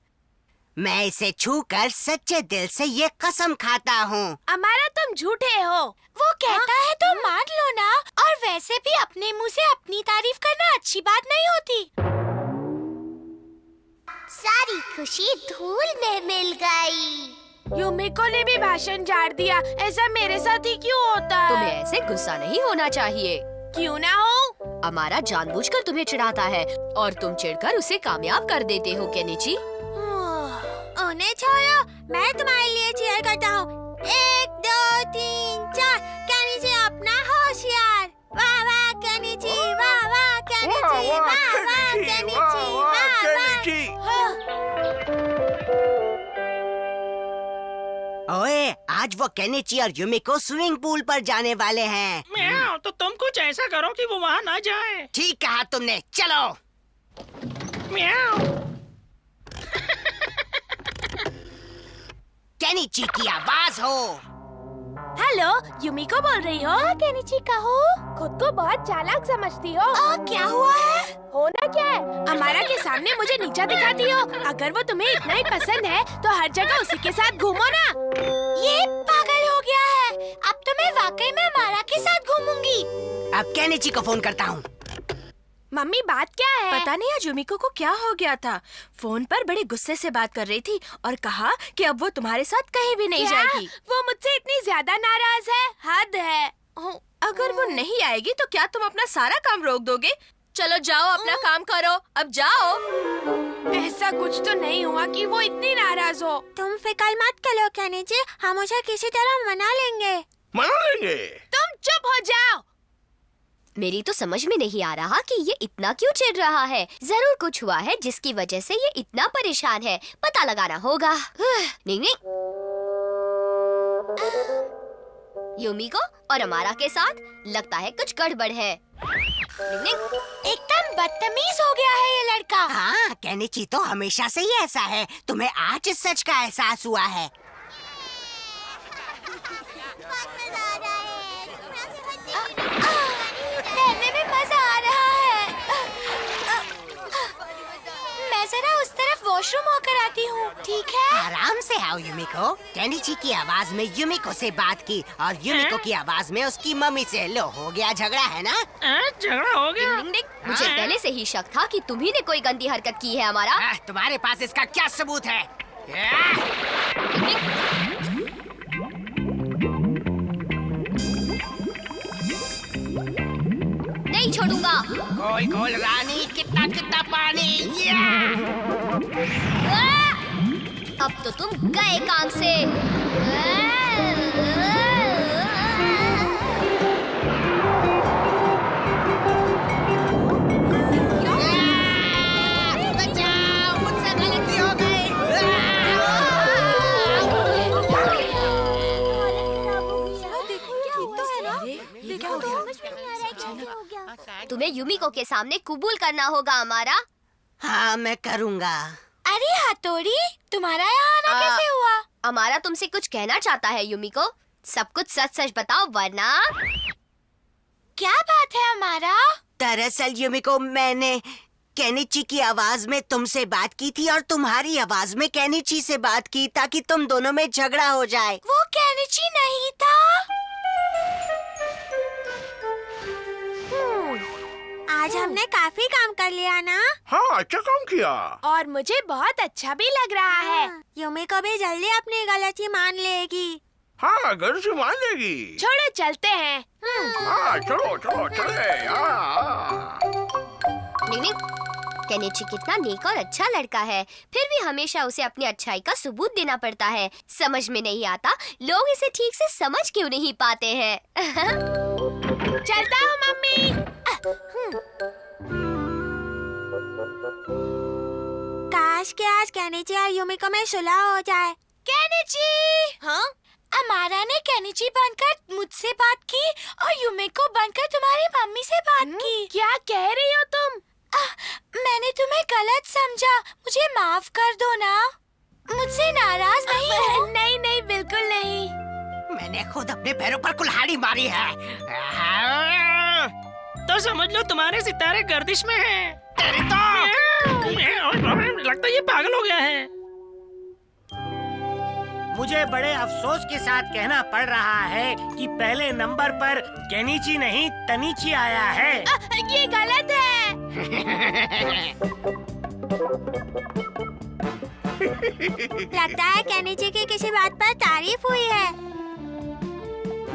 मैं इसे छूकर सच्चे दिल से ये कसम खाता हूँ। हमारा तुम झूठे हो। वो कहता है तो मान लो ना। और वैसे भी अपने मुंह से अपनी तारीफ करना अच्छी बात नहीं होती। सारी खुशी धूल में मिल गई। यूमिको ने भी भाषण झाड़ दिया। ऐसा मेरे साथ ही क्यों होता है? तुम्हें ऐसे गुस्सा नहीं होना चाहिए। क्यों ना हो? अमारा जानबूझकर तुम्हें चिढ़ाता है और तुम चिढ़कर उसे कामयाब कर देते हो केनिची। उन्हें छोड़ो, मैं तुम्हारे लिए चीयर करता हूँ। 1 2 3 4। केनिची अपना होशियार। वाह वाह केनिची, वाह वाह केनिची, वाह वाह केनिची, वाह वाह। ओए, आज वो केनिची और यूमिको स्विमिंग पूल पर जाने वाले हैं। म्याऊ, तो तुम कुछ ऐसा करो कि वो वहाँ ना जाए। ठीक कहा तुमने, चलो। म्याऊ। केनिची की आवाज हो। हेलो, यूमिको बोल रही हो? केनिची कहो। खुद को बहुत चालाक समझती हो। क्या हुआ है? होना क्या है? अमारा के सामने मुझे नीचा दिखाती हो। अगर वो तुम्हें इतना ही पसंद है तो हर जगह उसी के साथ घूमो ना। ये पागल हो गया है। अब तो मैं वाकई में अमारा के साथ घूमूंगी। अब केनिची को फोन करता हूँ। मम्मी, बात क्या है? पता नहीं आज यूमिको को क्या हो गया था। फोन पर बड़े गुस्से से बात कर रही थी और कहा कि अब वो तुम्हारे साथ कहीं भी नहीं जाएगी। वो मुझसे इतनी ज्यादा नाराज है, हद है। अगर वो नहीं आएगी तो क्या तुम अपना सारा काम रोक दोगे? चलो जाओ, अपना काम करो, अब जाओ। ऐसा कुछ तो नहीं हुआ कि वो इतनी नाराज हो। तुम फिक्र मत करो केनिची, हम उसे किसी तरह मना लेंगे। मना लेंगे? तुम चुप हो जाओ। मेरी तो समझ में नहीं आ रहा कि ये इतना क्यों चिढ़ रहा है। जरूर कुछ हुआ है जिसकी वजह से ये इतना परेशान है। पता लगाना होगा। नहीं नहीं, युमिको और अमारा के साथ लगता है कुछ गड़बड़ है। एकदम बदतमीज हो गया है ये लड़का। हाँ, केनिची तो हमेशा से ही ऐसा है। तुम्हें आज इस सच का एहसास हुआ है। तैरने में मजा आ रहा है। मैं जरा उस तरफ वॉशरूम होकर आती हूँ, ठीक है? आराम से आओ युमिको। केनिची की आवाज में युमिको से बात की और युमिको की आवाज में उसकी मम्मी से। लो, हो गया झगड़ा, है ना? झगड़ा हो गया। डिंग डिंग डिंग। मुझे पहले से ही शक था कि तुम्ही ने कोई गंदी हरकत की है हमारा। तुम्हारे पास इसका क्या सबूत है? नहीं छोड़ूंगा। गोल गोल रानी, कितना कितना पानी। अब तो तुम गए काम से। बचाओ, मुझसे गलती हो गई। तुम्हें युमिको के सामने कबूल करना होगा हमारा। हाँ, मैं करूँगा। अरे हथौड़ी, तुम्हारा यहाँ आना कैसे हुआ? हमारा तुमसे कुछ कहना चाहता है युमिको। सब कुछ सच सच बताओ वरना। क्या बात है हमारा? दरअसल युमिको, मैंने केनिची की आवाज में तुमसे बात की थी और तुम्हारी आवाज में केनिची से बात की ताकि तुम दोनों में झगड़ा हो जाए। वो केनिची नहीं था। आज हमने काफी काम कर लिया ना? हाँ, अच्छा काम किया। और मुझे बहुत अच्छा भी लग रहा है। युमिको भी जल्दी अपनी गलती मान लेगी। हाँ, घर से मान लेगी। छोड़ो, चलते हैं। हाँ, चलो चलो चले। नहीं नहीं, केनिची कितना नेक और अच्छा लड़का है, फिर भी हमेशा उसे अपनी अच्छाई का सबूत देना पड़ता है। समझ में नहीं आता लोग इसे ठीक से समझ क्यों नहीं पाते हैं। चलता हूँ मम्मी। काश के आज केनिची और युमिको में सुलह हो जाए। केनिची! हाँ? अमारा ने केनिची बनकर मुझसे बात की और युमिको बनकर तुम्हारी मम्मी से बात की। क्या कह रही हो तुम? मैंने तुम्हें गलत समझा, मुझे माफ कर दो ना। मुझसे नाराज नहीं हो? नहीं नहीं, बिल्कुल नहीं। मैंने खुद अपने पैरों पर कुल्हाड़ी मारी है। तो समझ लो तुम्हारे सितारे गर्दिश में हैं। तेरी तो लगता है ये पागल हो गया है। मुझे बड़े अफसोस के साथ कहना पड़ रहा है कि पहले नंबर पर केनिची नहीं तनीची आया है। ये गलत है। लगता है केनिची की किसी बात पर तारीफ हुई है।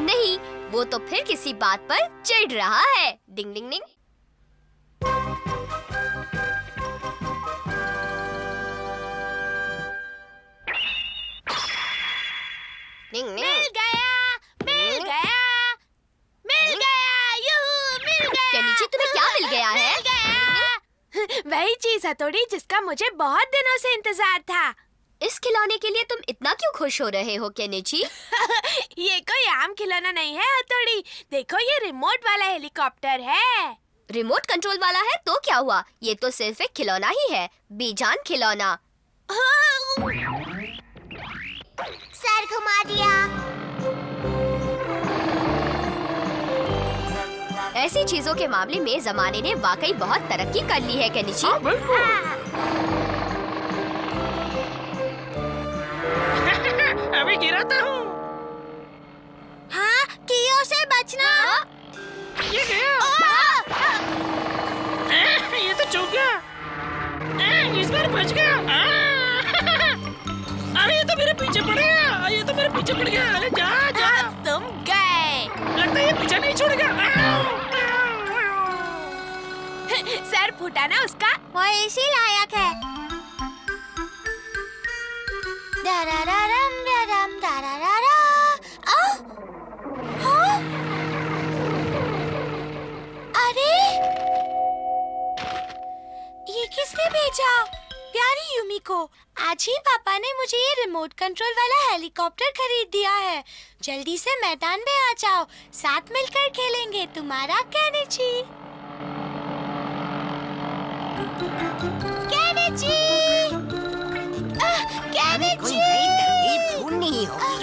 नहीं, वो तो फिर किसी बात पर चिढ़ रहा है। डिंग डिंग डिंग। मिल गया, मिल गया, मिल गया, यूहू, मिल गया। केनिची, तुम्हें क्या मिल गया है? मिल गया। वही चीज हथौड़ी जिसका मुझे बहुत दिनों से इंतजार था। इस खिलौने के लिए तुम इतना क्यों खुश हो रहे हो केनिची? ये कोई आम खिलौना नहीं है हथौड़ी। देखो, ये रिमोट वाला हेलीकॉप्टर है। रिमोट कंट्रोल वाला है तो क्या हुआ? ये तो सिर्फ एक खिलौना ही है, बेजान खिलौना। सर घुमा दिया। ऐसी चीजों के मामले में जमाने ने वाकई बहुत तरक्की कर ली है केनिची। अभी गिराता हूँ। हाँ, कियो से बचना। ये गया। ये तो चूक गया। इस बार बच गया। अरे ये तो मेरे पीछे पड़ गया। ये तो मेरे पीछे पड़ गया। अरे जा जा। तुम गए। लगता है ये पीछे नहीं छोड़ेगा। सर फूटा ना उसका। वो इसी लायक है। दरारारम दरम दरारारा। जाओ। प्यारी यूमिको, आज ही पापा ने मुझे ये रिमोट कंट्रोल वाला हेलीकॉप्टर खरीद दिया है। जल्दी से मैदान में आ जाओ, साथ मिलकर खेलेंगे। तुम्हारा केनिची। Kenichi, Kenichi. ढूंढनी होगी।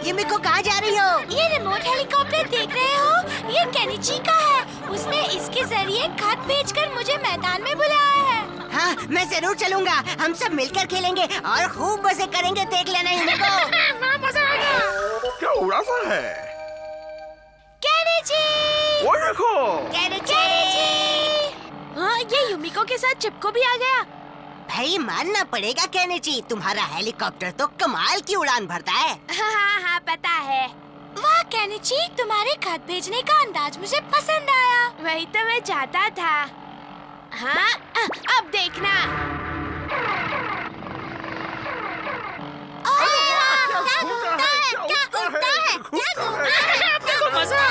यूमिको कहाँ जा रही हो? ये रिमोट हेलीकॉप्टर देख रहे हो? ये केनिची का है। उसने इसके जरिए खत भेजकर मुझे मैदान में बुलाया है। हाँ, मैं जरूर चलूंगा। हम सब मिलकर खेलेंगे और खूब मजे करेंगे। देख लेना यूमिको। मजा आएगा। क्या उड़ा सा है? केनिची, वो देखो। केनिची। हाँ, ये यूमिको के साथ चिपको भी आ गया। भाई मानना पड़ेगा केनिची, तुम्हारा हेलीकॉप्टर तो कमाल की उड़ान भरता है। हाँ, पता है। वाह केनिची, तुम्हारे खत भेजने का अंदाज मुझे पसंद आया। वही तो मैं चाहता था। हाँ, अब देखना। मजा।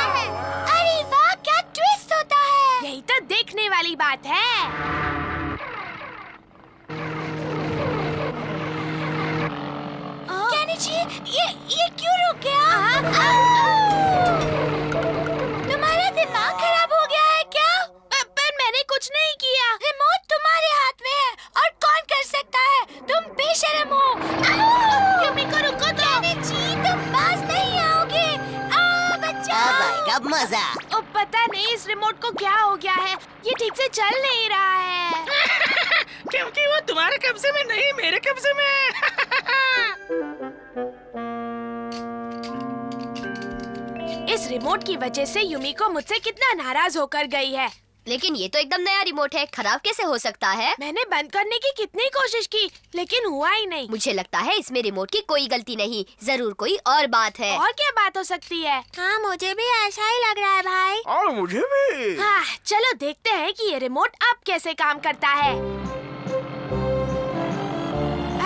अरे वाह, क्या ट्विस्ट होता है। यही तो देखने वाली बात है। केनिची, ये क्यों रुक गया? तुम्हारा दिमाग खराब हो गया है क्या? पर मैंने कुछ नहीं किया। रिमोट तुम्हारे हाथ में है और कौन कर सकता है? तुम बेशर्म हो। यूमिको रुको तो। केनिची, तुम पास नहीं आओगे। बचाओ। अब आएगा मजा। ओ, पता नहीं इस रिमोट को क्या हो गया है। ये ठीक से चल नहीं रहा है। क्योंकि वो तुम्हारे कब्जे में नहीं, मेरे कब्जे में। इस रिमोट की वजह से यूमिको मुझसे कितना नाराज होकर गई है। लेकिन ये तो एकदम नया रिमोट है, खराब कैसे हो सकता है? मैंने बंद करने की कितनी कोशिश की, लेकिन हुआ ही नहीं। मुझे लगता है इसमें रिमोट की कोई गलती नहीं, जरूर कोई और बात है। और क्या बात हो सकती है? हाँ, मुझे भी ऐसा ही लग रहा है भाई। और मुझे भी। हाँ, चलो देखते हैं कि ये रिमोट अब कैसे काम करता है।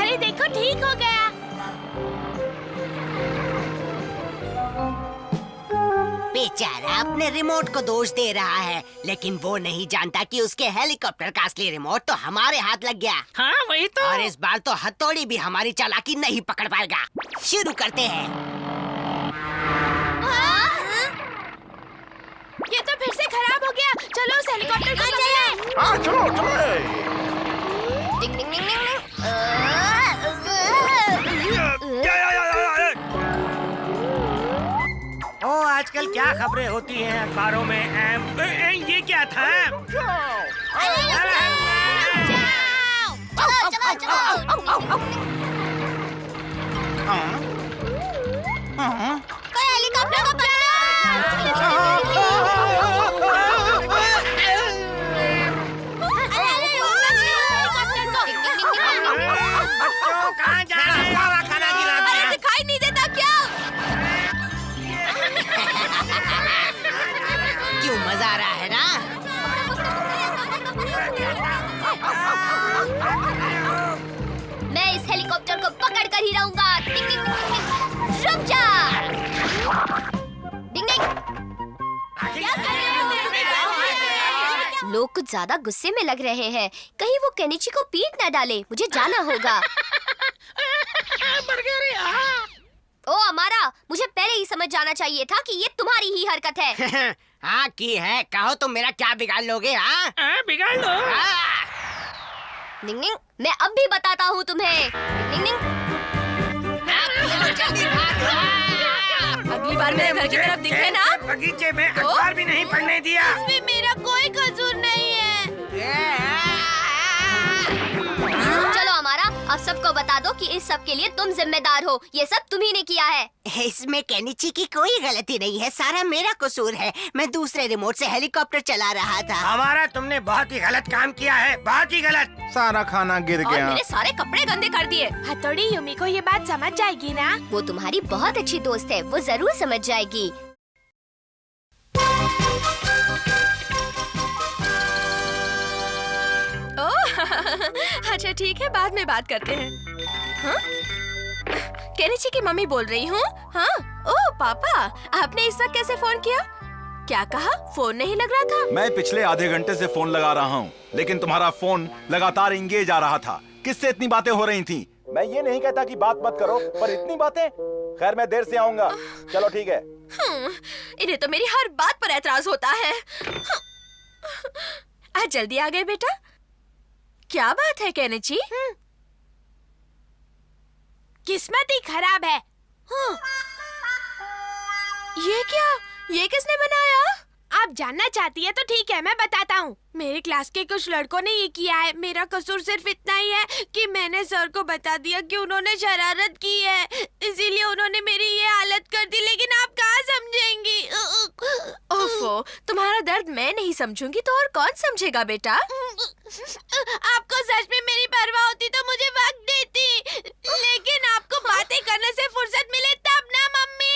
अरे देखो, ठीक हो गया। बेचारा अपने रिमोट को दोष दे रहा है, लेकिन वो नहीं जानता कि उसके हेलीकॉप्टर का असली रिमोट तो हमारे हाथ लग गया। हाँ, वही तो। और इस बार तो हथौड़ी भी हमारी चालाकी नहीं पकड़ पाएगा। शुरू करते हैं। ये तो फिर से खराब हो गया। चलो उस हेलीकॉप्टर को पकड़ें। हाँ, चलो चलो। डिंग डिंग डिंग डिंग। ओ, आजकल क्या खबरें होती हैं अखबारों में। ये क्या था? कोई हेलीकॉप्टर को पकड़ो। बच्चों, कहाँ जा रहे हैं? सारा खाना गिरा दिया। दिखाई नहीं देता क्या? क्यों मजा आ रहा है ना? मैं इस हेलीकॉप्टर को पकड़ कर ही रहूंगा। डिंग डिंग डिंग। रुक जा। डिंग डिंग। लोग कुछ ज्यादा गुस्से में लग रहे हैं। कहीं वो केनिची को पीट न डाले। मुझे जाना होगा। ओ अमारा, मुझे पहले ही समझ जाना चाहिए था कि ये तुम्हारी ही हरकत है। हाँ की है, कहो तो मेरा क्या बिगाड़ लोगे? हाँ, बिगाड़ लो। डिंग डिंग, मैं अब भी बताता हूँ तुम्हें। डिंग डिंग। अगली बार मेरे घर की तरफ दिखे ना। बगीचे में अखबार भी नहीं पढ़ने दिया। इसमें मेरा कोई कसूर नहीं है। चलो अमारा, अब सबको बता दो कि इस सब के लिए तुम जिम्मेदार हो। ये सब तुम्ही ने किया है। इसमें केनिची की कोई गलती नहीं है, सारा मेरा कसूर है। मैं दूसरे रिमोट से हेलीकॉप्टर चला रहा था। हमारा तुमने बहुत ही गलत काम किया है, बहुत ही गलत। सारा खाना गिर और गया। मेरे सारे कपड़े गंदे कर दिए। हथौड़ी, यूमिको ये बात समझ जाएगी ना? वो तुम्हारी बहुत अच्छी दोस्त है, वो जरूर समझ जाएगी। अच्छा ठीक है, बाद में बात करते हैं। हाँ? केनिची की मम्मी बोल रही हूँ। हाँ? ओह पापा, आपने इस वक्त कैसे फोन किया? क्या कहा? फोन नहीं लग रहा था? मैं पिछले आधे घंटे से फोन लगा रहा हूँ, लेकिन तुम्हारा फोन लगातार इंगेज आ रहा था। किससे इतनी बातें हो रही थी? मैं ये नहीं कहता कि बात मत करो, पर इतनी बातें। खैर, मैं देर से आऊंगा। चलो ठीक है। इन्हें तो मेरी हर बात पर एतराज होता है। आज जल्दी आ गए बेटा। क्या बात है केनिची? किस्मत ही खराब है। ये क्या? ये किसने बनाया? आप जानना चाहती है तो ठीक है, मैं बताता हूँ। मेरे क्लास के कुछ लड़कों ने ये किया है। मेरा कसूर सिर्फ इतना ही है कि मैंने सर को बता दिया कि उन्होंने शरारत की है, इसीलिए उन्होंने मेरी ये हालत कर दी। लेकिन आप कहाँ समझेंगी? ओफो, तुम्हारा दर्द मैं नहीं समझूंगी तो और कौन समझेगा बेटा? आपको सच में मेरी परवाह होती तो मुझे वक्त देती, लेकिन आपको बातें करने से फुर्सत मिले तब ना मम्मी।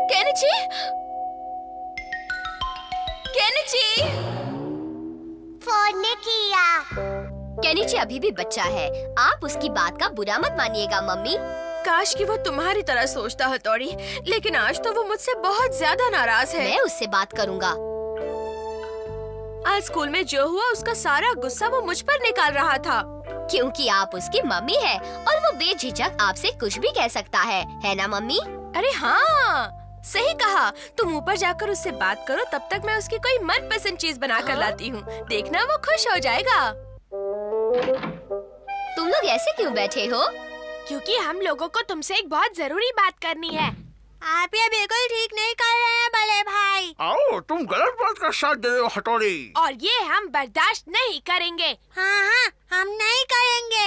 केनिची, केनिची, फोन ने किया। केनिची अभी भी बच्चा है, आप उसकी बात का बुरा मत मानिएगा मम्मी। काश कि वो तुम्हारी तरह सोचता हथौड़ी, लेकिन आज तो वो मुझसे बहुत ज्यादा नाराज है। मैं उससे बात करूंगा। आज स्कूल में जो हुआ उसका सारा गुस्सा वो मुझ पर निकाल रहा था। क्योंकि आप उसकी मम्मी है और वो बेझिझक आपसे कुछ भी कह सकता है ना मम्मी? अरे हाँ, सही कहा। तुम ऊपर जाकर उससे बात करो, तब तक मैं उसकी कोई मनपसंद चीज बना कर लाती हूँ। देखना वो खुश हो जाएगा। तुम लोग ऐसे क्यों बैठे हो? क्योंकि हम लोगों को तुमसे एक बहुत जरूरी बात करनी है। आप ये बिल्कुल ठीक नहीं कर रहे हैं बड़े भाई। आओ, तुम गलत बात का साथ दे रहे हो हथौड़ी। और ये हम बर्दाश्त नहीं करेंगे। हाँ, हम नहीं करेंगे।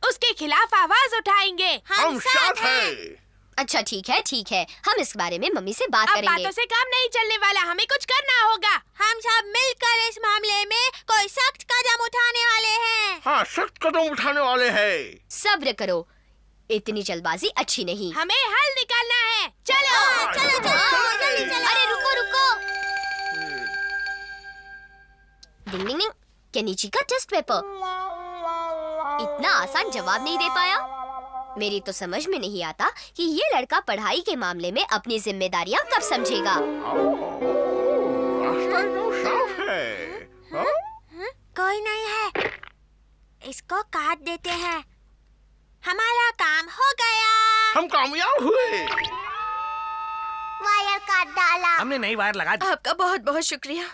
उसके खिलाफ आवाज उठाएंगे। हम साथ हैं। अच्छा ठीक है, हम इस बारे में मम्मी से बात करेंगे। बातों से काम नहीं चलने वाला, हमें कुछ करना होगा। हम सब मिलकर इस मामले में कोई सख्त कदम उठाने वाले हैं। हाँ, सख्त कदम उठाने वाले हैं। सब्र करो, इतनी जल्दबाजी अच्छी नहीं। हमें हल निकालना है। चलो चलो जल्दी चलो। अरे रुको। डिंग डिंग डिंग, केनिची का टेस्ट पेपर। इतना आसान जवाब नहीं दे पाया। मेरी तो समझ में नहीं आता कि ये लड़का पढ़ाई के मामले में अपनी जिम्मेदारियां कब समझेगा। रास्ता तो साफ है। कोई नहीं है, इसको काट देते हैं। हमारा काम हो गया। हम कामयाब हुए। वायर काट डाला। हमने नई वायर लगा दी। आपका बहुत बहुत शुक्रिया।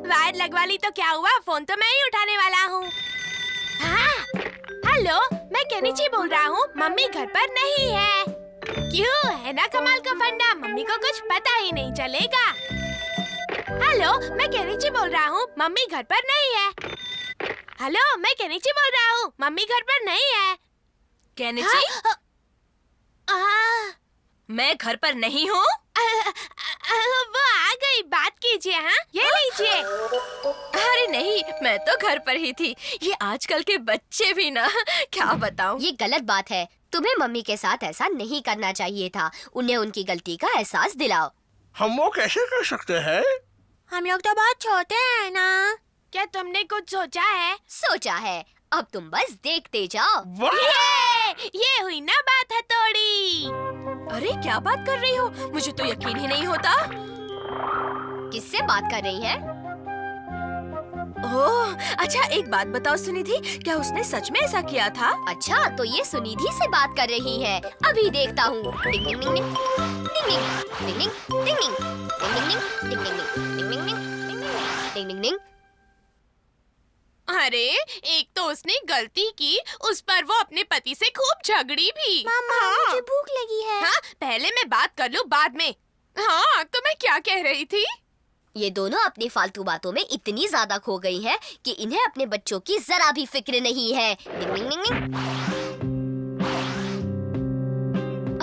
वायर लगवा ली तो क्या हुआ? फोन तो मैं ही उठाने वाला हूँ। हाँ, हेलो, मैं केनिची बोल रहा हूँ। मम्मी घर पर नहीं है। क्यों? है ना कमाल का फंडा, मम्मी को कुछ पता ही नहीं चलेगा। हेलो, मैं केनिची बोल रहा हूँ। मम्मी घर पर नहीं है। हेलो, मैं केनिची बोल रहा हूँ। मम्मी घर पर नहीं है। केनिची, मैं घर पर नहीं हूँ। वो आ गई, बात कीजिए। हाँ, ये लीजिए। अरे नहीं, मैं तो घर पर ही थी। ये आजकल के बच्चे भी ना, क्या बताऊं। ये गलत बात है। तुम्हें मम्मी के साथ ऐसा नहीं करना चाहिए था। उन्हें उनकी गलती का एहसास दिलाओ। हम वो कैसे कर सकते हैं? हम लोग तो बहुत छोटे हैं ना। क्या तुमने कुछ सोचा है? सोचा है, अब तुम बस देखते जाओ। ये हुई ना बात हथौड़ी। अरे क्या बात कर रही हो? मुझे तो यकीन ही नहीं होता। किससे बात कर रही है? ओह, अच्छा एक बात बताओ सुनिधि, क्या उसने सच में ऐसा किया था? अच्छा, तो ये सुनिधि से बात कर रही है। अभी देखता हूँ। डिंग डिंग डिंग डिंग डिंग डिंग डिंग डिंग डिंग डिंग डिंग डिंग डिंग डिंग डिंग डिंग डिंग। अरे, एक तो उसने गलती की, उस पर वो अपने पति से खूब झगड़ी भी। मामा, मुझे भूख लगी है। हाँ, पहले मैं बात कर लूँ बाद में। हाँ, तो मैं क्या कह रही थी? ये दोनों अपनी फालतू बातों में इतनी ज्यादा खो गई हैं कि इन्हें अपने बच्चों की जरा भी फिक्र नहीं है। डिंग डिंग डिंग डिंग।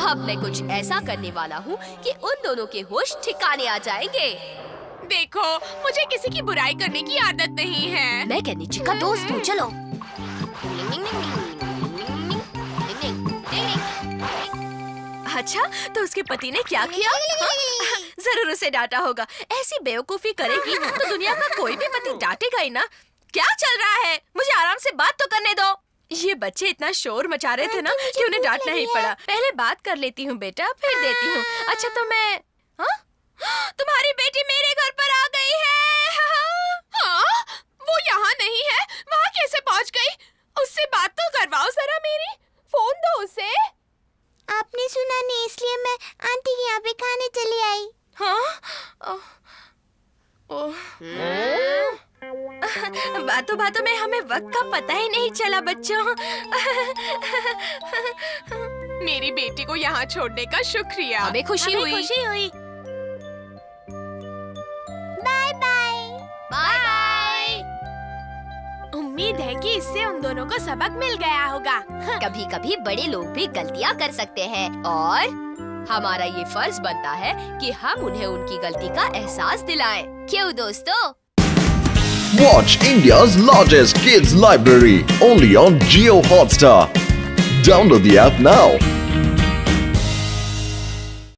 अब मैं कुछ ऐसा करने वाला हूँ कि उन दोनों के होश ठिकाने आ जाएंगे। देखो, मुझे किसी की बुराई करने की आदत नहीं है। मैं केनिची का दोस्त हूँ, चलो। अच्छा, तो उसके पति ने क्या किया? जरूर उसे डांटा होगा। ऐसी बेवकूफी करेगी तो दुनिया का कोई भी पति डांटेगा ही ना। क्या चल रहा है? मुझे आराम से बात तो करने दो। ये बच्चे इतना शोर मचा रहे थे ना कि उन्हें डांटना ही पड़ा। पहले बात कर लेती हूँ बेटा, फिर देती हूँ। अच्छा तो मैं तुम्हारी बेटी मेरे घर पर आ गई है। हाँ? वो यहाँ नहीं है, वहाँ कैसे पहुँच गई? उससे बात तो करवाओ जरा मेरी। फोन दो उसे। आपने सुना नहीं इसलिए मैं आंटी के यहाँ पे खाने चली आई। हाँ? बातों बातों में हमें वक्त का पता ही नहीं चला बच्चों। मेरी बेटी को यहाँ छोड़ने का शुक्रिया। हमें खुशी हुई। Bye bye. Bye bye. उम्मीद है कि इससे उन दोनों को सबक मिल गया होगा। कभी कभी बड़े लोग भी गलतियाँ कर सकते हैं और हमारा ये फर्ज बनता है कि हम उन्हें उनकी गलती का एहसास दिलाएं। क्यों दोस्तों? Watch India's largest kids library only on Jio Hotstar. Download the app now.